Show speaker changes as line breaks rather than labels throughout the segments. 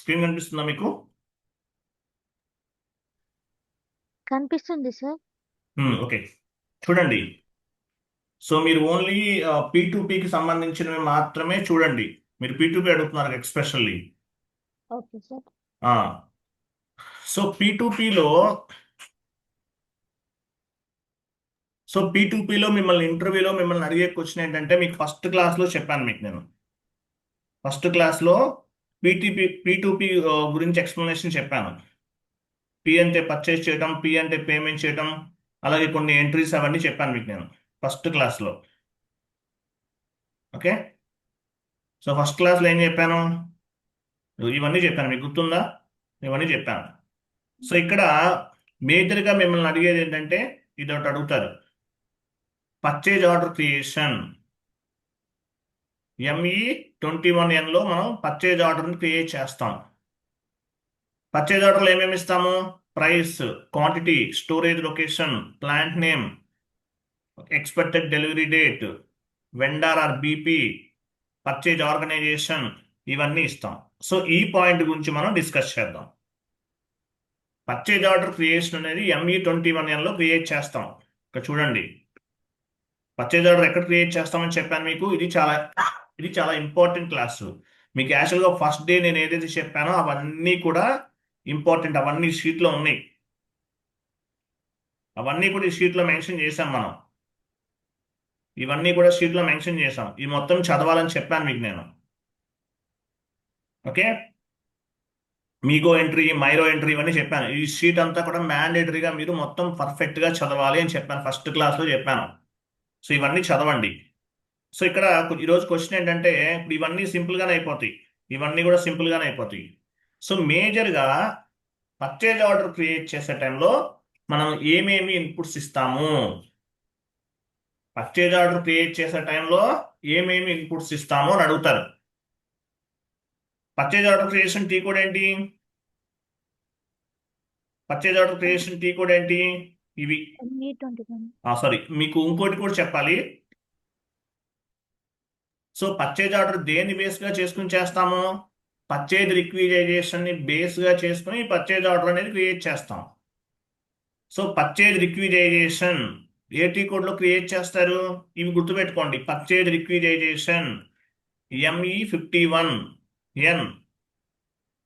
Screen కనిపిస్తుందా మీకు?
కనిపిస్తుంది సార్.
ఓకే, చూడండి. సో మీరు ఓన్లీ P2Pకి సంబంధించినవి మాత్రమే చూడండి. మీరు P2P అడుగుతున్నారు ఎక్స్పెషల్లీ.
Okay sir.
సో P2Pలో P2Pలో మిమ్మల్ని ఇంటర్వ్యూలో మిమ్మల్ని అడిగే క్వశ్చన్ ఏంటంటే, మీకు ఫస్ట్ క్లాస్లో చెప్పాను. మీకు నేను ఫస్ట్ క్లాస్లో P2P గురించి ఎక్స్ప్లెనేషన్ చెప్పాను. పి అంటే పర్చేస్ చేయడం, పి అంటే పేమెంట్ చేయడం, అలాగే కొన్ని ఎంట్రీస్ అవన్నీ చెప్పాను మీకు నేను ఫస్ట్ క్లాస్లో. ఓకే. సో ఫస్ట్ క్లాస్లో ఏం చెప్పాను? ఇవన్నీ చెప్పాను, మీకు గుర్తుందా? ఇవన్నీ చెప్పాను. సో ఇక్కడ మేజర్గా మిమ్మల్ని అడిగేది ఏంటంటే, ఇది ఒకటి అడుగుతారు. పర్చేజ్ ఆర్డర్ క్రియేషన్ ME21Nలో మనం పర్చేజ్ ఆర్డర్ని క్రియేట్ చేస్తాం. పర్చేజ్ ఆర్డర్లో ఏమేమి ఇస్తాము? Price, quantity, storage location, plant name, expected delivery date, vendor or BP, purchase organization, ఇవన్నీ ఇస్తాం. సో ఈ పాయింట్ గురించి మనం డిస్కస్ చేద్దాం. పర్చేజ్ ఆర్డర్ క్రియేషన్ అనేది ME21Nలో క్రియేట్ చేస్తాం. ఇక్కడ చూడండి, పర్చేజ్ ఆర్డర్ ఎక్కడ క్రియేట్ చేస్తామని చెప్పాను మీకు. ఇది చాలా ఇంపార్టెంట్ క్లాస్. మీకు యాక్చువల్గా ఫస్ట్ డే నేను ఏదైతే చెప్పానో అవన్నీ కూడా ఇంపార్టెంట్. అవన్నీ షీట్లో ఉన్నాయి. అవన్నీ కూడా ఈ షీట్లో మెన్షన్ చేశాం మనం. ఇవన్నీ కూడా షీట్లో మెన్షన్ చేశాం. ఈ మొత్తం చదవాలని చెప్పాను మీకు నేను. ఓకే. మీగో ఎంట్రీ, మైరో ఎంట్రీ ఇవన్నీ చెప్పాను. ఈ షీట్ అంతా కూడా మ్యాండేటరీగా మీరు మొత్తం పర్ఫెక్ట్గా చదవాలి అని చెప్పాను, ఫస్ట్ క్లాస్లో చెప్పాను. సో ఇవన్నీ చదవండి. సో ఇక్కడ ఈరోజు క్వశ్చన్ ఏంటంటే, ఇప్పుడు ఇవన్నీ సింపుల్గానే అయిపోతాయి. ఇవన్నీ కూడా సింపుల్గానే అయిపోతాయి. సో మేజర్గా పర్చేజ్ ఆర్డర్ క్రియేట్ చేసే టైంలో మనం ఏమేమి ఇన్పుట్స్ ఇస్తాము? పర్చేజ్ ఆర్డర్ క్రియేట్ చేసే టైంలో ఏమేమి ఇన్పుట్స్ ఇస్తాము అని అడుగుతారు. Purchase order creation T code ఏంటి? Purchase order creation T code ఏంటి? ఇవి.
ME21.
సారీ, మీకు ఇంకోటి కూడా చెప్పాలి. సో పర్చేజ్ ఆర్డర్ దేన్ని బేస్గా చేసుకుని చేస్తాము? పర్చేజ్ రిక్విజైజేషన్ని బేస్గా చేసుకుని పర్చేజ్ ఆర్డర్ అనేది క్రియేట్ చేస్తాం. సో పర్చేజ్ రిక్విజైజేషన్ ఏ టీ కోడ్లో క్రియేట్ చేస్తారు? ఇవి గుర్తుపెట్టుకోండి. Purchase రిక్విజైజేషన్ ME51N.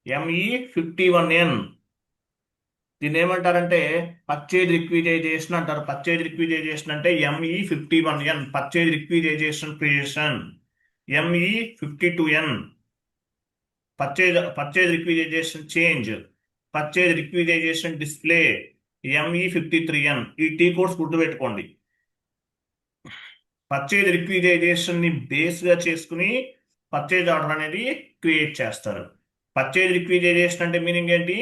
ME51N దీన్ని ఏమంటారంటే పర్చేజ్ రిక్విజైజేషన్ అంటారు. పర్చేజ్ రిక్విజైజేషన్ అంటే ME51N, purchase requisition creation. ME52N purchase requisition change, purchase requisition display. ME53N ఈ టీ కోడ్స్ గుర్తుపెట్టుకోండి. పర్చేజ్ రిక్విజైజేషన్ ని బేస్ గా చేసుకుని పర్చేజ్ ఆర్డర్ అనేది క్రియేట్ చేస్తారు. పర్చేజ్ రిక్విజైజేషన్ అంటే మీనింగ్ ఏంటి?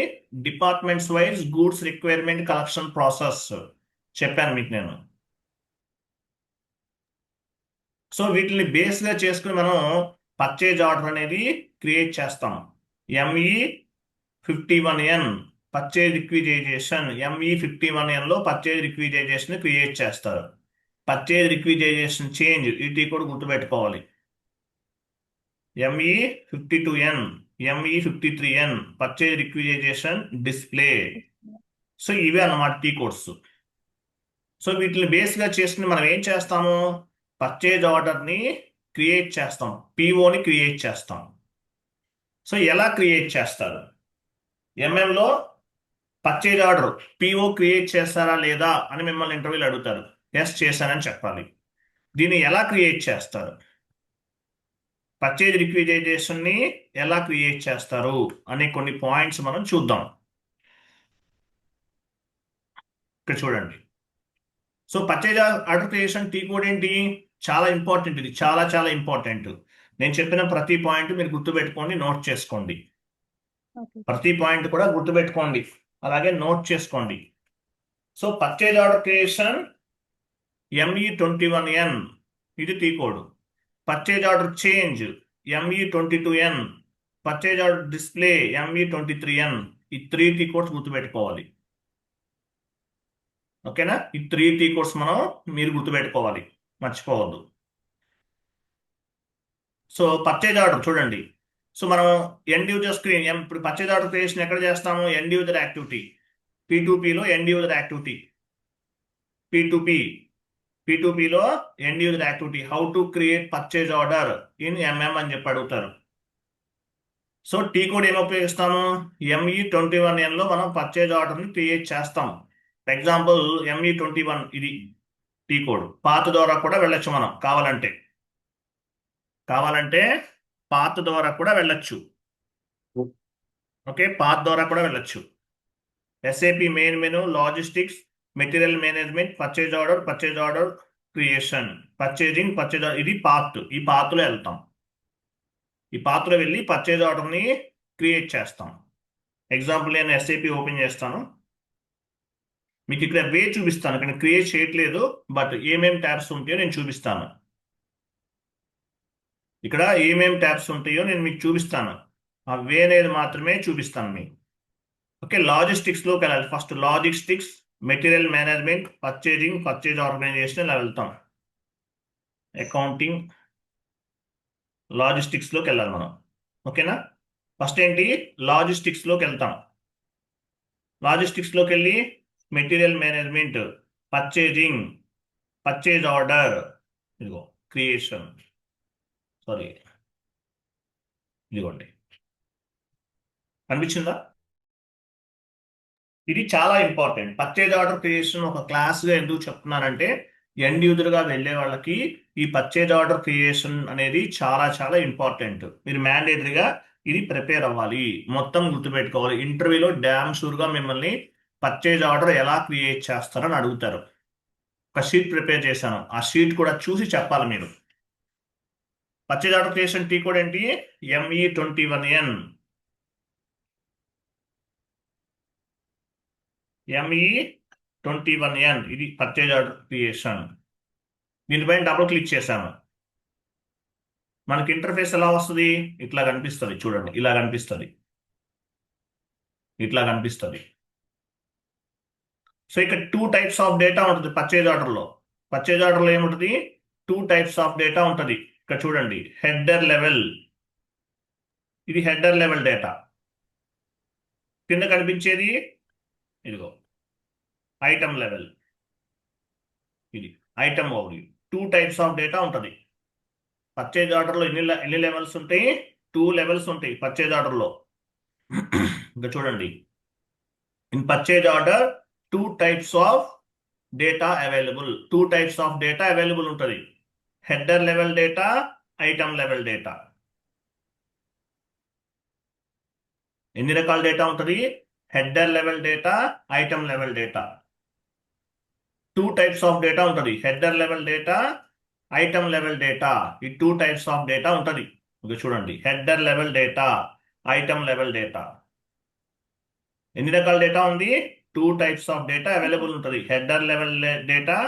Departments wise goods requirement collection process చెప్పాను మీకు నేను. సో వీటిని బేస్ గా చేసుకుని మనం పర్చేజ్ ఆర్డర్ అనేది క్రియేట్ చేస్తాం. ME51N purchase requisition. ME51Nలో పర్చేజ్ రిక్విజైజేషన్ క్రియేట్ చేస్తారు. పర్చేజ్ రిక్విజైజేషన్ చేంజ్ ఇది కూడా గుర్తుపెట్టుకోవాలి. ME52N, ME53N purchase requisition display. So ఇవే అన్నమాట టీ కోడ్స్. సో వీటిని బేస్గా చేసుకుని మనం ఏం చేస్తాము? పర్చేజ్ ఆర్డర్ని క్రియేట్ చేస్తాం, పిఓని క్రియేట్ చేస్తాం. సో ఎలా క్రియేట్ చేస్తారు? ఎంఎంలో పర్చేజ్ ఆర్డర్ పిఓ క్రియేట్ చేస్తారా లేదా అని మిమ్మల్ని ఇంటర్వ్యూలో అడుగుతారు. ఎస్ చేశానని చెప్పాలి. దీన్ని ఎలా క్రియేట్ చేస్తారు? పర్చేజ్ రిక్విజైజేషన్ని ఎలా క్రియేట్ చేస్తారు అనే కొన్ని పాయింట్స్ మనం చూద్దాం. ఇక్కడ చూడండి. So purchase order creation T code ఏంటి? చాలా ఇంపార్టెంట్. ఇది చాలా చాలా ఇంపార్టెంట్. నేను చెప్పిన ప్రతి పాయింట్ మీరు గుర్తుపెట్టుకోండి, నోట్ చేసుకోండి. ప్రతి పాయింట్ కూడా గుర్తుపెట్టుకోండి, అలాగే నోట్ చేసుకోండి. So purchase order creation ME21N ఇది T code. Purchase order change ME22N, purchase order display ME23N. ఈ 3 టీ కోడ్స్ గుర్తుపెట్టుకోవాలి. ఓకేనా? ఈ 3 టీ కోడ్స్ మీరు గుర్తుపెట్టుకోవాలి, మర్చిపోవద్దు. సో పర్చేజ్ ఆర్డర్ చూడండి, సో మనం ఎండ్ యూజర్ స్క్రీన్ ఇప్పుడు పర్చేజ్ ఆర్డర్ క్రియేషన్ ఎక్కడ చేస్తాము? ఎండ్ యూజర్ యాక్టివిటీ P2Pలో ఎండ్ యూజర్ యాక్టివిటీ P2P P2Pలో end user activity how to create purchase order in MM అని చెప్పి అడుగుతారు. సో టీ కోడ్ ఏమి ఉపయోగిస్తాము? ME21N మనం పర్చేజ్ ఆర్డర్ని క్రియేట్ చేస్తాం. ఫర్ ఎగ్జాంపుల్ ME21 ఇది టీ కోడ్. పాత్ ద్వారా కూడా వెళ్ళొచ్చు మనం కావాలంటే పాత్ ద్వారా కూడా వెళ్ళొచ్చు. ఓకే, పాత్ ద్వారా కూడా వెళ్ళొచ్చు. SAP main menu, logistics, material management, purchase order creation, purchasing, purchase ఇది పాత్. ఈ పాత్లో వెళ్తాం. ఈ పాత్రలో వెళ్ళి పర్చేజ్ ఆర్డర్ని క్రియేట్ చేస్తాం. ఎగ్జాంపుల్ నేను ఎస్ఏపి ఓపెన్ చేస్తాను. మీకు ఇక్కడ వే చూపిస్తాను, కానీ క్రియేట్ చేయట్లేదు, బట్ ఏమేమి ట్యాబ్స్ ఉంటాయో నేను చూపిస్తాను. ఇక్కడ ఏమేమి ట్యాబ్స్ ఉంటాయో నేను మీకు చూపిస్తాను. ఆ వే అనేది మాత్రమే చూపిస్తాను మీకు. ఓకే, లాజిస్టిక్స్లోకి వెళ్ళాలి. First logistics, material management, purchasing, purchase organization ఇలా వెళ్తాం. అకౌంటింగ్, లాజిస్టిక్స్లోకి వెళ్ళాలి మనం. ఓకేనా, ఫస్ట్ ఏంటి? లాజిస్టిక్స్లోకి వెళ్తాం. లాజిస్టిక్స్లోకి వెళ్ళి material management, purchasing, purchase order, ఇదిగో క్రియేషన్, సారీ ఇదిగోండి, కనిపించిందా? ఇది చాలా ఇంపార్టెంట్. పర్చేజ్ ఆర్డర్ క్రియేషన్ ఒక క్లాస్గా ఎందుకు చెప్తున్నానంటే, ఎండ్ యూజర్గా వెళ్ళే వాళ్ళకి ఈ పర్చేజ్ ఆర్డర్ క్రియేషన్ అనేది చాలా చాలా ఇంపార్టెంట్. మీరు మ్యాండేటరీగా ఇది ప్రిపేర్ అవ్వాలి, మొత్తం గుర్తుపెట్టుకోవాలి. ఇంటర్వ్యూలో డ్యామ్ షూర్గా మిమ్మల్ని పర్చేజ్ ఆర్డర్ ఎలా క్రియేట్ చేస్తారని అడుగుతారు. ఒక షీట్ ప్రిపేర్ చేశాను, ఆ షీట్ కూడా చూసి చెప్పాలి మీరు. Purchase order creation T code ఏంటి? ME21N. ME21N ఇది పర్చేజ్ ఆర్డర్ క్రియేషన్. దీనిపైన డబుల్ క్లిక్ చేశాను. మనకి ఇంటర్ఫేస్ ఎలా వస్తుంది? ఇట్లా కనిపిస్తుంది. చూడండి, ఇలా కనిపిస్తుంది, ఇట్లా కనిపిస్తుంది. సో ఇక్కడ 2 టైప్స్ ఆఫ్ డేటా ఉంటుంది పర్చేజ్ ఆర్డర్లో. పర్చేజ్ ఆర్డర్లో ఏముంటుంది? 2 టైప్స్ ఆఫ్ డేటా ఉంటుంది. ఇక్కడ చూడండి, హెడర్ లెవెల్, ఇది హెడర్ లెవెల్ డేటా. కింద కనిపించేది ఇదిగో ఐటమ్ లెవెల్, ఇది item over. 2 types of data ఉంటుంది పర్చేజ్ ఆర్డర్లో. ఎన్ని లెవెల్స్ ఉంటాయి? 2 లెవెల్స్ ఉంటాయి పర్చేజ్ ఆర్డర్లో. ఇంకా చూడండి, in purchase order 2 types of data available. 2 types of data available ఉంటుంది. Header level data, item level data. ఎన్ని రకాల డేటా ఉంటుంది? Header level data, item level data. 2 types of data ఉంటుంది. Header level data, item level data. ఈ 2 types of data ఉంటుంది. ఇంకా చూడండి, header level data, item level data. ఎన్ని రకాల డేటా ఉంది? 2 టైప్స్ ఆఫ్ డేటా అవైలబుల్ ఉంటుంది. Header level data,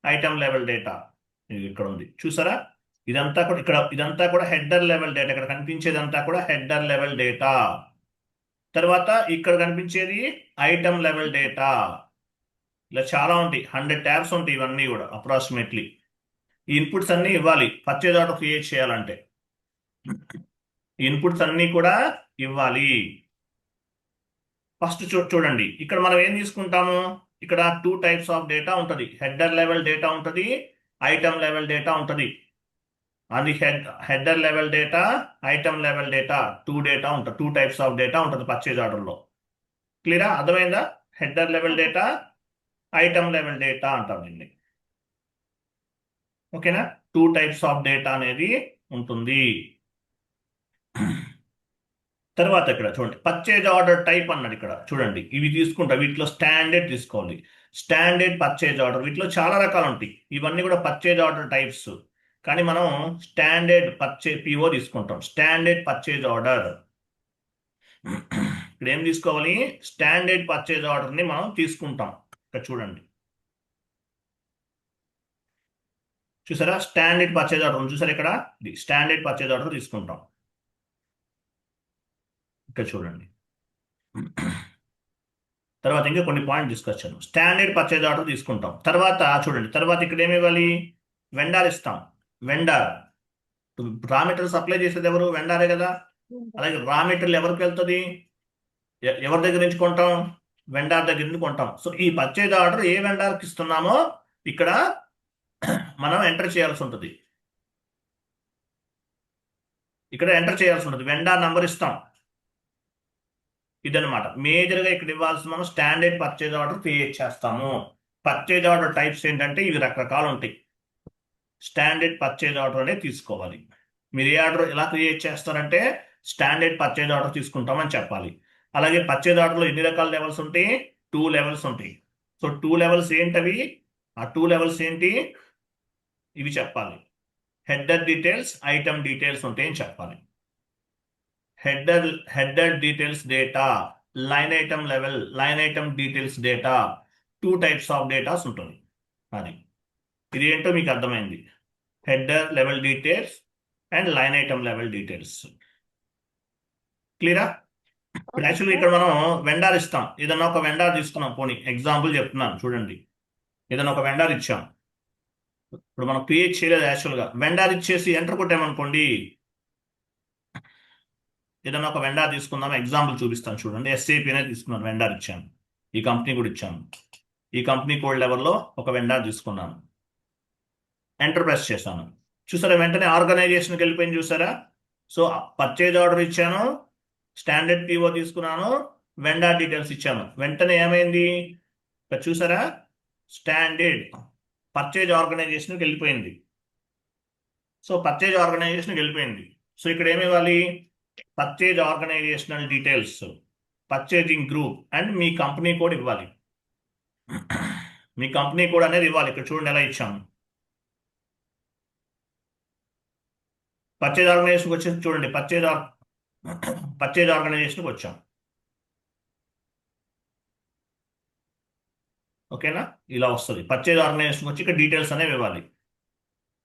item level data. ఇది ఇక్కడ ఉంది, చూసారా? ఇదంతా కూడా హెడర్ లెవెల్ డేటా. ఇక్కడ కనిపించేదంతా కూడా హెడర్ లెవెల్ డేటా. తర్వాత ఇక్కడ కనిపించేది ఐటమ్ లెవెల్ డేటా. ఇలా చాలా ఉంటాయి, 100 ట్యాబ్స్ ఉంటాయి ఇవన్నీ కూడా అప్రాక్సిమేట్లీ. ఈ ఇన్పుట్స్ అన్నీ ఇవ్వాలి పర్చేజ్ ఆర్డర్ క్రియేట్ చేయాలంటే. ఈ ఇన్పుట్స్ అన్నీ కూడా ఇవ్వాలి. ఫస్ట్ చూడండి, ఇక్కడ మనం ఏం తీసుకుంటాము? ఇక్కడ 2 టైప్స్ ఆఫ్ డేటా ఉంటుంది. హెడర్ లెవెల్ డేటా ఉంటుంది, ఐటమ్ లెవెల్ డేటా ఉంటుంది. అది header level data, item level data, 2 types of data ఉంటుంది పర్చేజ్ ఆర్డర్లో. క్లియరా? అర్థమైందా? Header level data, item level data అంటాం దీన్ని. ఓకేనా? 2 టైప్స్ ఆఫ్ డేటా అనేది ఉంటుంది. తర్వాత ఇక్కడ చూడండి, పర్చేజ్ ఆర్డర్ టైప్ అన్నాడు. ఇక్కడ చూడండి, ఇవి తీసుకుంటా, వీటిలో స్టాండర్డ్ తీసుకోవాలి. స్టాండర్డ్ పర్చేజ్ ఆర్డర్, వీటిలో చాలా రకాలు ఉంటాయి. ఇవన్నీ కూడా పర్చేజ్ ఆర్డర్ టైప్స్, కానీ మనం స్టాండర్డ్ PO తీసుకుంటాం. Standard purchase order. ఇక్కడ ఏం తీసుకోవాలి? స్టాండర్డ్ పర్చేజ్ ఆర్డర్ని మనం తీసుకుంటాం. ఇక్కడ చూడండి, చూసారా? స్టాండర్డ్ పర్చేజ్ ఆర్డర్ చూసారా? ఇక్కడ స్టాండర్డ్ పర్చేజ్ ఆర్డర్ తీసుకుంటాం. ఇక్కడ చూడండి, తర్వాత ఇంకా కొన్ని పాయింట్ తీసుకొచ్చాను. స్టాండర్డ్ పర్చేజ్ ఆర్డర్ తీసుకుంటాం. తర్వాత చూడండి, తర్వాత ఇక్కడ ఏమి ఇవ్వాలి? వెండార్ ఇస్తాం. వెండార్, రా మెటీరియల్ సప్లై చేసేది ఎవరు? వెండారే కదా. అలాగే రా మెటీరియల్ ఎవరికి వెళ్తుంది, ఎవరి దగ్గర నుంచి కొంటాం, వెండార్ దగ్గర నుంచి కొంటాం. సో ఈ పర్చేజ్ ఆర్డర్ ఏ వెండార్కి ఇస్తున్నామో ఇక్కడ మనం ఎంటర్ చేయాల్సి ఉంటుంది. ఇక్కడ ఎంటర్ చేయాల్సి ఉంటుంది, వెండార్ నంబర్ ఇస్తాం. ఇదనమాట మేజర్గా ఇక్కడ ఇవ్వాల్సిన మనం స్టాండర్డ్ పర్చేజ్ ఆర్డర్ క్రియేట్ చేస్తాము. పర్చేజ్ ఆర్డర్ టైప్స్ ఏంటంటే ఇవి రకరకాలు ఉంటాయి. స్టాండర్డ్ పర్చేజ్ ఆర్డర్ అనేది తీసుకోవాలి. మీరు ఏ ఆర్డర్ ఎలా క్రియేట్ చేస్తారంటే స్టాండర్డ్ పర్చేజ్ ఆర్డర్ తీసుకుంటామని చెప్పాలి. అలాగే పర్చేజ్ ఆర్డర్లో ఎన్ని రకాల లెవెల్స్ ఉంటాయి, 2 లెవెల్స్ ఉంటాయి. సో 2 లెవెల్స్ ఏంటవి, ఆ 2 లెవెల్స్ ఏంటి ఇవి చెప్పాలి. హెడర్ డీటెయిల్స్, ఐటమ్ డీటెయిల్స్ ఉంటాయని చెప్పాలి. Header details data, line item level, line item details data, 2 types of datas ఉంటుంది. అది ఇది ఏంటో మీకు అర్థమైంది. Header level details and line item level details. క్లియరా? ఇప్పుడు యాక్చువల్గా ఇక్కడ మనం వెండార్ ఇస్తాం. ఏదన్నా ఒక వెండార్ తీసుకున్నాం, పోనీ ఎగ్జాంపుల్ చెప్తున్నాను చూడండి. ఏదన్నా ఒక వెండార్ ఇచ్చాం. ఇప్పుడు మనం క్రియేట్ చేయలేదు యాక్చువల్గా. వెండార్ ఇచ్చేసి ఎంటర్ కొట్టామనుకోండి, ఏదన్నా ఒక వెండార్ తీసుకుందాం, ఎగ్జాంపుల్ చూపిస్తాను చూడండి. SAP అనేది తీసుకున్నాను, వెండార్ ఇచ్చాను. ఈ కంపెనీ కూడా ఇచ్చాను. ఈ కంపెనీ కోడ్ లెవెల్లో ఒక వెండార్ తీసుకున్నాను, ఎంటర్ ప్రెస్ చేశాను. చూసారా, వెంటనే ఆర్గనైజేషన్కి వెళ్ళిపోయింది. చూసారా? సో పర్చేజ్ ఆర్డర్ ఇచ్చాను, స్టాండర్డ్ PO తీసుకున్నాను, వెండార్ డీటెయిల్స్ ఇచ్చాను. వెంటనే ఏమైంది ఇక్కడ చూసారా, స్టాండర్డ్ పర్చేజ్ ఆర్గనైజేషన్కి వెళ్ళిపోయింది. సో పర్చేజ్ ఆర్గనైజేషన్కి వెళ్ళిపోయింది. సో ఇక్కడ ఏమి ఇవ్వాలి, purchase organizational details, purchasing group and మీ కంపెనీ కోడ్ ఇవ్వాలి. మీ కంపెనీ కోడ్ అనేది ఇవ్వాలి. ఇక్కడ చూడండి ఎలా ఇచ్చాము. పర్చేజ్ ఆర్గనైజేషన్కి వచ్చేసి చూడండి, పర్చేజ్ ఆర్గనైజేషన్కి వచ్చాం. ఓకేనా, ఇలా వస్తుంది. పర్చేజ్ ఆర్గనైజేషన్ వచ్చి ఇక్కడ డీటెయిల్స్ అనేవి ఇవ్వాలి.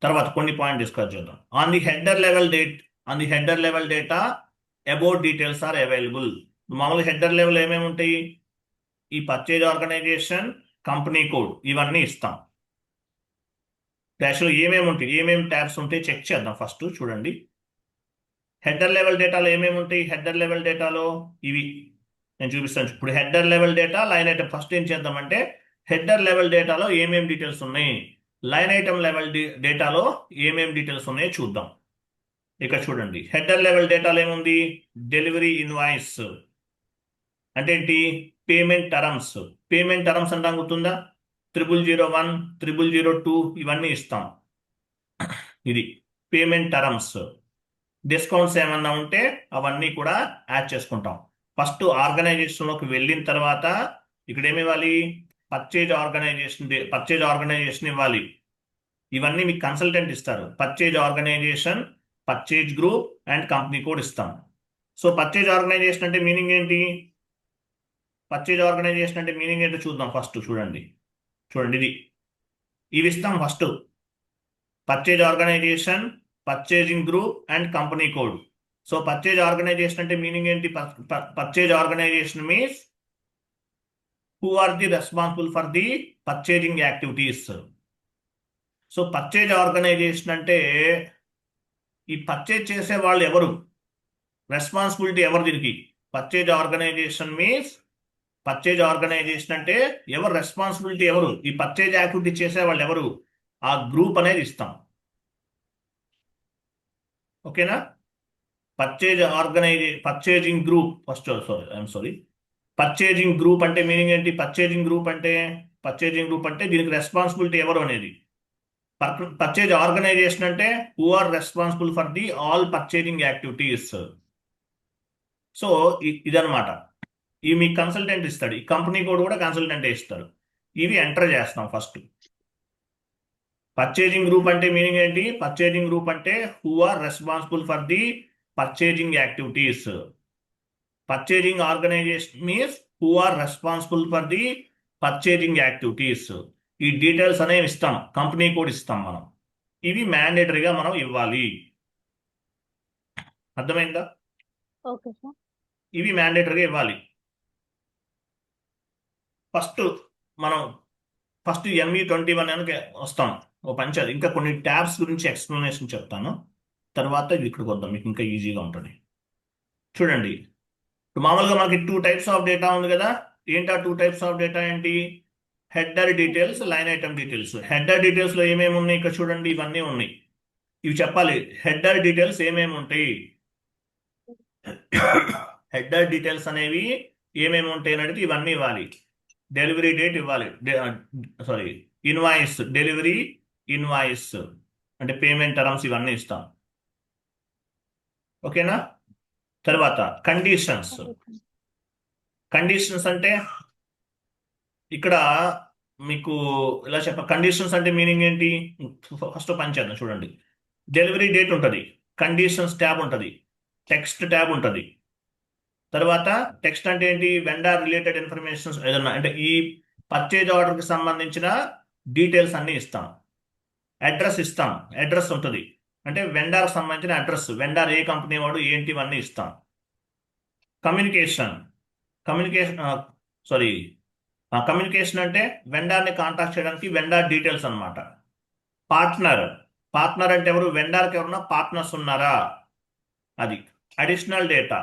తర్వాత కొన్ని పాయింట్ డిస్కస్ చేద్దాం. On the header level data about details are available. మామూలుగా హెడర్ లెవెల్ ఏమేమి ఉంటాయి, ఈ పర్చేజ్ ఆర్గనైజేషన్, కంపెనీ కోడ్, ఇవన్నీ ఇస్తాం. యాక్చువల్గా ఏమేమి ఉంటాయి, ఏమేమి ట్యాబ్స్ ఉంటాయి చెక్ చేద్దాం. ఫస్ట్ చూడండి, హెడర్ లెవెల్ డేటాలో ఏమేమి ఉంటాయి. హెడర్ లెవెల్ డేటాలో ఇవి నేను చూపిస్తాను. ఇప్పుడు header level data, line item. First ఏం చేద్దామంటే హెడర్ లెవెల్ డేటాలో ఏమేమి డీటెయిల్స్ ఉన్నాయి, లైన్ ఐటమ్ లెవెల్ డేటాలో ఏమేమి డీటెయిల్స్ ఉన్నాయో చూద్దాం. ఇక్కడ చూడండి, హెడర్ లెవెల్ డేటాలో ఏముంది, డెలివరీ ఇన్వాయిస్ అంటే ఏంటి, పేమెంట్ టర్మ్స్. పేమెంట్ టర్మ్స్ అంటే గుర్తుందా, 0001, 0002 ఇవన్నీ ఇస్తాం. ఇది పేమెంట్ టర్మ్స్. డిస్కౌంట్స్ ఏమన్నా ఉంటే అవన్నీ కూడా యాడ్ చేసుకుంటాం. ఫస్ట్ ఆర్గనైజేషన్లోకి వెళ్ళిన తర్వాత ఇక్కడ ఏమి ఇవ్వాలి, పర్చేజ్ ఆర్గనైజేషన్ ఇవ్వాలి. ఇవన్నీ మీకు కన్సల్టెంట్ ఇస్తారు. Purchase organization, purchase group and company code ఇస్తాం. సో పర్చేజ్ ఆర్గనైజేషన్ అంటే మీనింగ్ ఏంటి, పర్చేజ్ ఆర్గనైజేషన్ అంటే మీనింగ్ ఏంటో చూద్దాం. ఫస్ట్ చూడండి ఇది, ఇవి ఇస్తాం. First purchase organization, purchasing group and company code. So purchase organization అంటే మీనింగ్ ఏంటి, purchase organization means who are the responsible for the purchasing activities. So purchase organization అంటే ఈ పర్చేజ్ చేసే వాళ్ళు ఎవరు, రెస్పాన్సిబిలిటీ ఎవరు దీనికి. Purchase organization means, purchase organization అంటే ఎవరు రెస్పాన్సిబిలిటీ, ఎవరు ఈ పర్చేజ్ యాక్టివిటీ చేసే వాళ్ళు ఎవరు, ఆ గ్రూప్ అనేది ఇస్తాం. ఓకేనా, purchasing group first. Sorry, purchasing group అంటే మీనింగ్ ఏంటి, పర్చేజింగ్ గ్రూప్ అంటే దీనికి రెస్పాన్సిబిలిటీ ఎవరు అనేది. పర్చేజ్ ఆర్గనైజేషన్ అంటే who are responsible for the all purchasing activities. So ఇదనమాట. ఇవి మీకు కన్సల్టెంట్ ఇస్తాడు, ఈ కంపెనీ కోడ్ కూడా కన్సల్టెంట్ ఇస్తాడు. ఇవి ఎంటర్ చేస్తాం ఫస్ట్. పర్చేజింగ్ గ్రూప్ అంటే మీనింగ్ ఏంటి, పర్చేజింగ్ గ్రూప్ అంటే who are responsible for the purchasing activities. Purchasing organization means who are responsible for the purchasing activities. ఈ డీటెయిల్స్ అనేవి ఇస్తాం, కంపెనీ కోడ్ ఇస్తాం మనం. ఇవి మ్యాండేటరీగా మనం ఇవ్వాలి. అర్థమైందా?
Okay sir.
ఇవి మ్యాండేటరీగా ఇవ్వాలి. ఫస్ట్ ME21 అని వస్తాం. ఓ పంచాది ఇంకా కొన్ని ట్యాబ్స్ గురించి ఎక్స్ప్లెనేషన్ చెప్తాను, తర్వాత ఇది ఇక్కడికి వద్దాం, మీకు ఇంకా ఈజీగా ఉంటుంది. చూడండి, ఇప్పుడు మామూలుగా మనకి 2 టైప్స్ ఆఫ్ డేటా ఉంది కదా. ఏంటి ఆ 2 టైప్స్ ఆఫ్ డేటా ఏంటి? Header details, line item details. Header details లో ఏమేమి ఉన్నాయి ఇక్కడ చూడండి, ఇవన్నీ ఉన్నాయి. ఇవి చెప్పాలి. హెడర్ డీటెయిల్స్ ఏమేమి ఉంటాయి? హెడర్ డీటెయిల్స్ అనేవి ఏమేమి ఉంటాయి అనేది ఇవన్నీ ఇవ్వాలి. డెలివరీ డేట్ ఇవ్వాలి, సారీ, ఇన్వాయిస్, డెలివరీ ఇన్వాయిస్ అంటే పేమెంట్ టర్మ్స్ ఇవన్నీ ఇస్తాం. ఓకేనా? తర్వాత కండిషన్స్.
Okay sir.
కండిషన్స్ అంటే ఇక్కడ మీకు ఇలా కండిషన్స్ అంటే మీనింగ్ ఏంటి? ఫస్ట్ పని చేద్దాం. చూడండి, డెలివరీ డేట్ ఉంటుంది, కండిషన్స్ ట్యాబ్ ఉంటుంది, టెక్స్ట్ ట్యాబ్ ఉంటుంది. తర్వాత టెక్స్ట్ అంటే ఏంటి? వెండర్ రిలేటెడ్ ఇన్ఫర్మేషన్ ఏదన్నా అంటే ఈ పర్చేజ్ ఆర్డర్కి సంబంధించిన డీటెయిల్స్ అన్ని ఇస్తాం. అడ్రస్ ఇస్తాం, అడ్రస్ ఉంటుంది అంటే వెండర్కి సంబంధించిన అడ్రస్, వెండర్ ఏ కంపెనీ వాడు ఏంటి ఇవన్నీ ఇస్తాం. కమ్యూనికేషన్, కమ్యూనికేషన్ సారీ కమ్యూనికేషన్ అంటే వెండర్ని కాంటాక్ట్ చేయడానికి వెండర్ డీటెయిల్స్ అన్నమాట. పార్ట్నర్, పార్ట్నర్ అంటే ఎవరు? వెండర్కి ఎవరన్నా పార్ట్నర్స్ ఉన్నారా, అది. Additional data,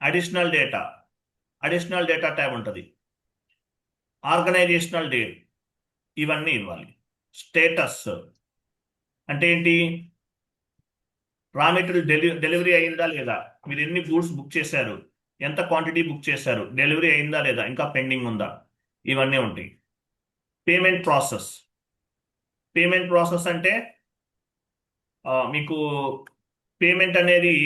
additional data, additional data tab ఉంటుంది. ఆర్గనైజేషనల్ డేట్, ఇవన్నీ ఇవ్వాలి. స్టేటస్ అంటే ఏంటి? రా మెటీరియల్ డెలివరీ అయిందా లేదా, మీరు ఎన్ని గూడ్స్ బుక్ చేశారు, ఎంత క్వాంటిటీ బుక్ చేశారు, డెలివరీ అయిందా లేదా, ఇంకా పెండింగ్ ఉందా, ఇవన్నీ ఉంటాయి. పేమెంట్ ప్రాసెస్, పేమెంట్ ప్రాసెస్ అంటే మీకు పేమెంట్ అనేది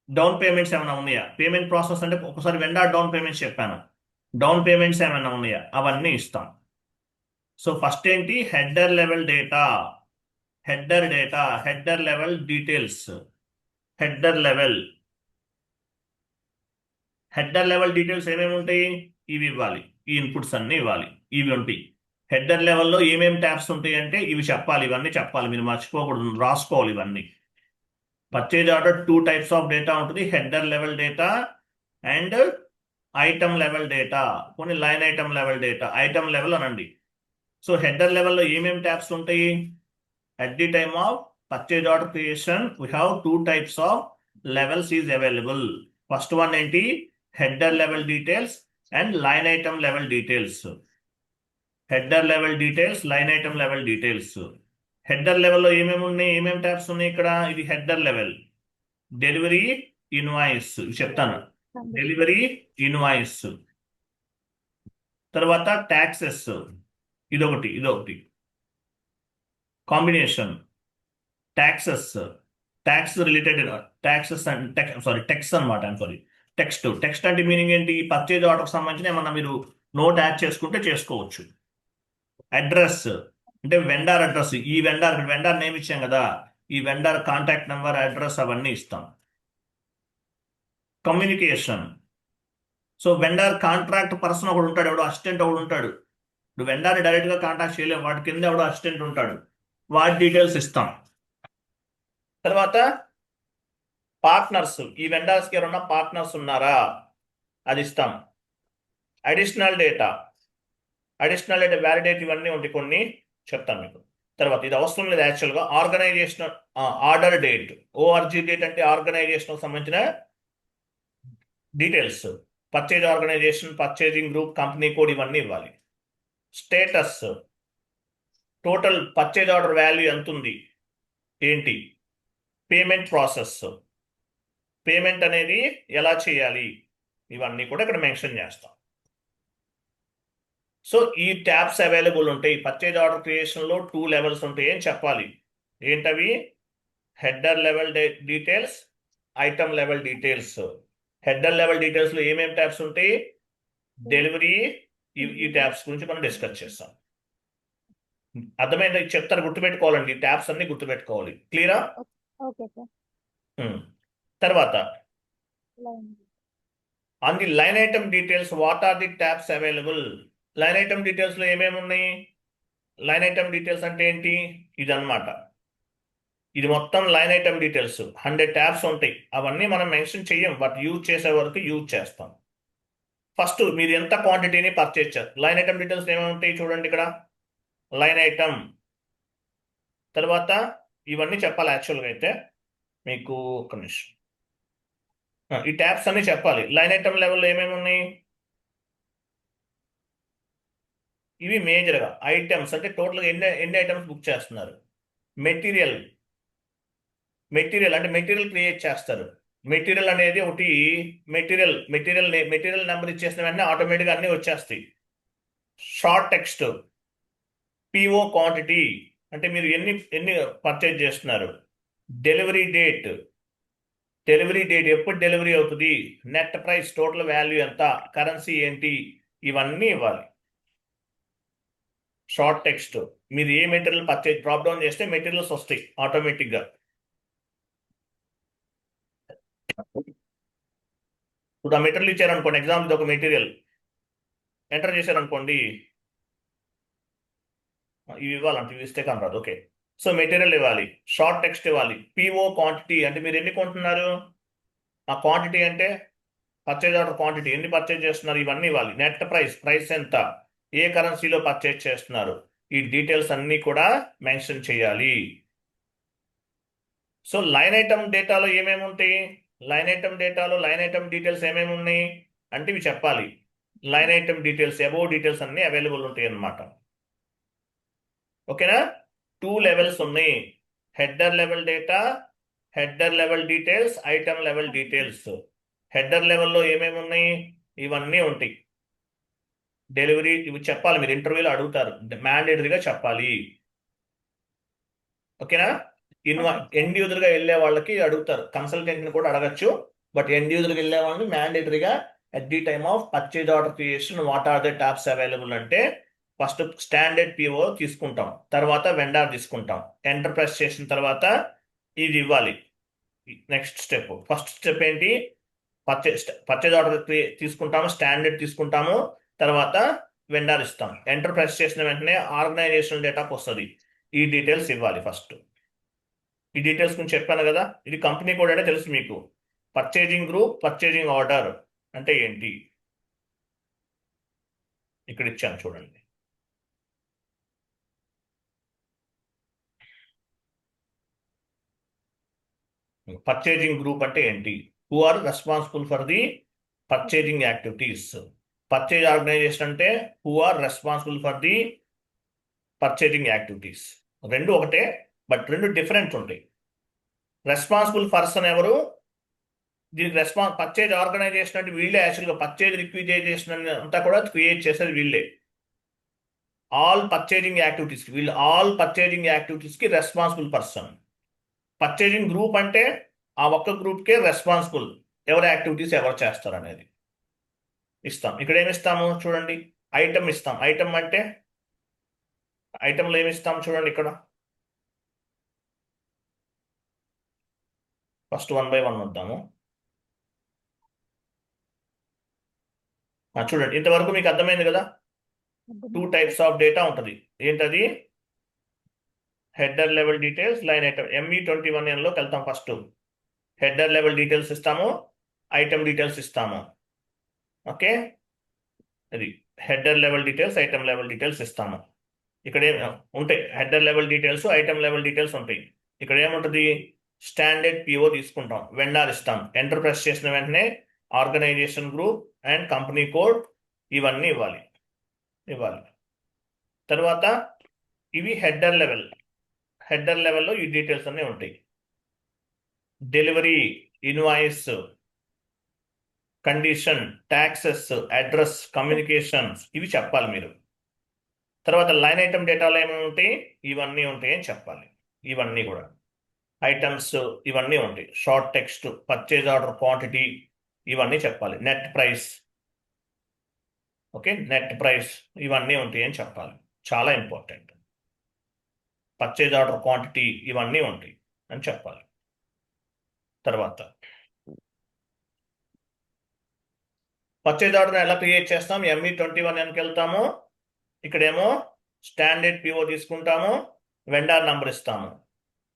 డౌన్ పేమెంట్స్ ఏమైనా ఉన్నాయా? పేమెంట్ ప్రాసెస్ అంటే ఒకసారి వెండర్ డౌన్ పేమెంట్స్ చెప్పాను, డౌన్ పేమెంట్స్ ఏమైనా ఉన్నాయా, అవన్నీ ఇస్తాం. సో ఫస్ట్ ఏంటి? Header level data, header data, header level details, header level, header level details ఏమేమి ఉంటాయి? ఇవి ఇవ్వాలి, ఈ ఇన్పుట్స్ అన్ని ఇవ్వాలి, ఇవి ఉంటాయి. హెడర్ లెవెల్లో ఏమేమి ట్యాబ్స్ ఉంటాయి అంటే ఇవి చెప్పాలి, ఇవన్నీ చెప్పాలి, మీరు మర్చిపోకూడదు, రాసుకోవాలి ఇవన్నీ. Purchase order 2 types of data ఉంటుంది, header level data and item level data, కొన్ని line item level data. Item level అనండి. సో హెడర్ లెవెల్లో ఏమేమి ట్యాబ్స్ ఉంటాయి? At the time of purchase order creation, we have 2 types of levels is available. First one ఏంటి? Header level details and line item level details. Header level details, line item level details. Header లెవెల్లో ఏమేమి ఉన్నాయి, ఏమేమి tabs ఉన్నాయి ఇక్కడ? ఇది header level. Delivery invoice చెప్తాను, delivery invoice. తర్వాత ట్యాక్సెస్, ఇదొకటి, ఇదొకటి combination. Taxes, tax related, taxes and sorry text అనమాట. Sorry, text. టెక్స్ట్ అంటే మీనింగ్ ఏంటి? పర్చేజ్ ఆర్డర్కి సంబంధించిన ఏమన్నా మీరు నోట్ యాడ్ చేసుకుంటే చేసుకోవచ్చు. అడ్రస్ అంటే వెండర్ అడ్రస్, ఈ వెండర్, వెండర్ నేమ్ ఇచ్చాం కదా, ఈ వెండర్ కాంటాక్ట్ నెంబర్, అడ్రస్ అవన్నీ ఇస్తాం. Communication, so vendor contract person ఒకడు ఉంటాడు, ఎవడో అసిస్టెంట్ ఒకడు ఉంటాడు. ఇప్పుడు వెండర్ని డైరెక్ట్గా కాంటాక్ట్ చేయలేము, వాటి కింద ఎవడో అసిస్టెంట్ ఉంటాడు, వాటి డీటెయిల్స్ ఇస్తాం. తర్వాత పార్ట్నర్స్, ఈ వెండర్స్కి ఎవరన్నా పార్ట్నర్స్ ఉన్నారా, అది ఇస్తాం. Additional data, additional data validate ఇవన్నీ ఉంటాయి, కొన్ని చెప్తాను మీకు తర్వాత. ఇది అవసరం లేదు యాక్చువల్గా. Organizational order date, O R G date అంటే ఆర్గనైజేషన్ సంబంధించిన details. Purchase organization, purchasing group, company code ఇవన్నీ ఇవ్వాలి. Status, total purchase order value ఎంత ఉంది ఏంటి. పేమెంట్ ప్రాసెస్, పేమెంట్ అనేది ఎలా చేయాలి, ఇవన్నీ కూడా ఇక్కడ మెన్షన్ చేస్తాం. సో ఈ ట్యాబ్స్ అవైలబుల్ ఉంటాయి. పర్చేజ్ ఆర్డర్ క్రియేషన్లో 2 లెవెల్స్ ఉంటాయి అని చెప్పాలి. ఏంటవి? Header level details, item level details. Header level డీటెయిల్స్లో ఏమేమి ట్యాబ్స్ ఉంటాయి? డెలివరీ, ఈ ట్యాబ్స్ గురించి మనం డిస్కస్ చేస్తాం. అర్థమైంది? చెప్తారు, గుర్తుపెట్టుకోవాలండి, ఈ ట్యాబ్స్ అన్ని గుర్తుపెట్టుకోవాలి. క్లియరా?
Okay sir.
తర్వాత
line
on the line item details, what are the tabs available? Line item డీటెయిల్స్లో ఏమేమి ఉన్నాయి? లైన్ ఐటమ్ డీటెయిల్స్ అంటే ఏంటి? ఇదన్నమాట. ఇది మొత్తం లైన్ ఐటమ్ డీటెయిల్స్. 100 ట్యాబ్స్ ఉంటాయి, అవన్నీ మనం మెన్షన్ చెయ్యం, బట్ యూజ్ చేసే వరకు యూజ్ చేస్తాం. ఫస్ట్ మీరు ఎంత క్వాంటిటీని పర్చేజ్ చేస్తారు. లైన్ ఐటమ్ డీటెయిల్స్ ఏమేమి ఉంటాయి చూడండి ఇక్కడ. లైన్ ఐటమ్, తర్వాత ఇవన్నీ చెప్పాలి యాక్చువల్గా అయితే. మీకు ఒక నిమిషం. ఈ ట్యాబ్స్ అన్ని చెప్పాలి. లైన్ ఐటమ్ లెవెల్లో ఏమేమి ఉన్నాయి? ఇవి మేజర్గా ఐటమ్స్, అంటే టోటల్గా ఎన్ని ఎన్ని ఐటమ్స్ బుక్ చేస్తున్నారు. మెటీరియల్ అంటే మెటీరియల్ క్రియేట్ చేస్తారు. మెటీరియల్ అనేది ఒకటి. మెటీరియల్ నెంబర్ ఇచ్చేసిన వెంటనే ఆటోమేటిక్గా అన్నీ వచ్చేస్తాయి. షార్ట్ టెక్స్ట్, పిఓ క్వాంటిటీ, అంటే మీరు ఎన్ని ఎన్ని పర్చేజ్ చేస్తున్నారు. డెలివరీ డేట్ ఎప్పుడు డెలివరీ అవుతుంది. నెట్ ప్రైస్, టోటల్ వాల్యూ ఎంత, కరెన్సీ ఏంటి, ఇవన్నీ ఇవ్వాలి. షార్ట్ టెక్స్ట్, మీరు ఏ మెటీరియల్ పర్చేజ్ డ్రాప్ డౌన్ చేస్తే మెటీరియల్స్ వస్తాయి ఆటోమేటిక్గా. ఇప్పుడు ఆ మెటీరియల్ ఇచ్చారనుకోండి, ఎగ్జాంపుల్ ఒక మెటీరియల్ ఎంటర్ చేశారనుకోండి, ఇవి ఇవ్వాలంటే ఇవి ఇస్తే కానీ రాదు. ఓకే, సో మెటీరియల్ ఇవ్వాలి, షార్ట్ టెక్స్ట్ ఇవ్వాలి, పిఓ క్వాంటిటీ, అంటే మీరు ఎన్ని కొంటున్నారు. ఆ క్వాంటిటీ అంటే పర్చేజ్ ఆర్డర్ క్వాంటిటీ, ఎన్ని పర్చేజ్ చేస్తున్నారు, ఇవన్నీ ఇవ్వాలి. నెట్ ప్రైస్ ఎంత, ఏ కరెన్సీలో పర్చేజ్ చేస్తున్నారు, ఈ డీటెయిల్స్ అన్నీ కూడా మెన్షన్ చేయాలి. సో లైన్ ఐటమ్ డేటాలో ఏమేమి ఉంటాయి. లైన్ ఐటమ్ డీటెయిల్స్ ఏమేమి ఉన్నాయి అంటే ఇవి చెప్పాలి. Line item details, above details అన్ని అవైలబుల్ ఉంటాయి అన్నమాట. ఓకేనా. 2 లెవెల్స్ ఉన్నాయి. Header level data, header level details, item level details. Header లెవెల్లో ఏమేమి ఉన్నాయి, ఇవన్నీ ఉంటాయి. డెలివరీ ఇవి చెప్పాలి, మీరు ఇంటర్వ్యూలో అడుగుతారు, మ్యాండేటరీగా చెప్పాలి. ఓకేనా. ఎండ్ యూజర్గా వెళ్ళే వాళ్ళకి అడుగుతారు, కన్సల్టెంట్ని కూడా అడగచ్చు. బట్ ఎండ్ యూజర్కి వెళ్ళే వాళ్ళని మ్యాండేటరీగా at the time of purchase order creation what are the tabs available అంటే ఫస్ట్ స్టాండర్డ్ పిఓ తీసుకుంటాం, తర్వాత వెండార్ తీసుకుంటాం. ఎంటర్ ప్రెస్ చేసిన తర్వాత ఇది ఇవ్వాలి. నెక్స్ట్ స్టెప్, ఫస్ట్ స్టెప్ ఏంటి, పర్చేజ్ ఆర్డర్ తీసుకుంటాము, స్టాండర్డ్ తీసుకుంటాము, తర్వాత వెండార్ ఇస్తాం. ఎంటర్ ప్రెస్ చేసిన వెంటనే ఆర్గనైజేషనల్ డేటాకి వస్తుంది. ఈ డీటెయిల్స్ ఇవ్వాలి ఫస్ట్. ఈ డీటెయిల్స్ గురించి చెప్పాను కదా. ఇది కంపెనీ కోడ్ అంటే తెలుసు మీకు. పర్చేజింగ్ గ్రూప్, పర్చేజింగ్ ఆర్డర్ అంటే ఏంటి ఇక్కడ ఇచ్చాను చూడండి. పర్చేజింగ్ గ్రూప్ అంటే ఏంటి, who are responsible for the purchasing activities. Purchase organization అంటే who are responsible for the purchasing activities. రెండు ఒకటే, బట్ రెండు డిఫరెంట్ ఉంటాయి. రెస్పాన్సిబుల్ పర్సన్ ఎవరు, దీనికి పర్చేజ్ ఆర్గనైజేషన్ అంటే వీళ్ళే. యాక్చువల్గా పర్చేజ్ రిక్విజైజేషన్ అంతా కూడా క్రియేట్ చేసేది వీళ్ళే. ఆల్ పర్చేజింగ్ యాక్టివిటీస్కి రెస్పాన్సిబుల్ పర్సన్. పర్చేజింగ్ గ్రూప్ అంటే ఆ ఒక్క గ్రూప్కే రెస్పాన్సిబుల్, ఎవరి యాక్టివిటీస్ ఎవరు చేస్తారు అనేది ఇస్తాం. ఇక్కడ ఏమి ఇస్తాము చూడండి, ఐటమ్ ఇస్తాం. ఐటమ్ అంటే ఐటమ్లో ఏమి ఇస్తాం చూడండి. ఇక్కడ ఫస్ట్ 1 by 1 వద్దాము. చూడండి, ఇంతవరకు మీకు అర్థమైంది కదా. 2 types ఆఫ్ డేటా ఉంటుంది. ఏంటది, header level details, line item. ME21Nలోకి వెళ్తాం. ఫస్ట్ హెడర్ లెవెల్ డీటెయిల్స్ ఇస్తాము, ఐటమ్ డీటెయిల్స్ ఇస్తాము. ఓకే, అది header level details, item level details ఇస్తాము. ఇక్కడ ఉంటాయి header level details, item level details ఉంటాయి. ఇక్కడ ఏముంటుంది, స్టాండర్డ్ పిఓ తీసుకుంటాం, వెండార్ ఇస్తాం. ఎంటర్ ప్రెస్ చేసిన వెంటనే organization group and company code ఇవన్నీ ఇవ్వాలి. తర్వాత ఇవి హెడర్ లెవెల్లో ఈ డీటెయిల్స్ అన్నీ ఉంటాయి. Delivery, invoice, condition, taxes, address, communications, ఇవి చెప్పాలి మీరు. తర్వాత లైన్ ఐటమ్ డేటాలో ఏమేమి ఉంటాయి, ఇవన్నీ ఉంటాయి అని చెప్పాలి. ఇవన్నీ కూడా ఐటమ్స్ ఇవన్నీ ఉంటాయి. Short text, purchase order quantity, ఇవన్నీ చెప్పాలి. Net price, okay, net price, ఇవన్నీ ఉంటాయి అని చెప్పాలి. చాలా ఇంపార్టెంట్. పర్చేజ్ ఆర్డర్ క్వాంటిటీ ఇవన్నీ ఉంటాయి అని చెప్పాలి. తర్వాత పర్చేజ్ ఆర్డర్ ఎలా క్రియేట్ చేస్తాం, ME21Nకి వెళ్తాము. ఇక్కడేమో స్టాండర్డ్ పిఓ తీసుకుంటాము, వెండార్ నంబర్ ఇస్తాము.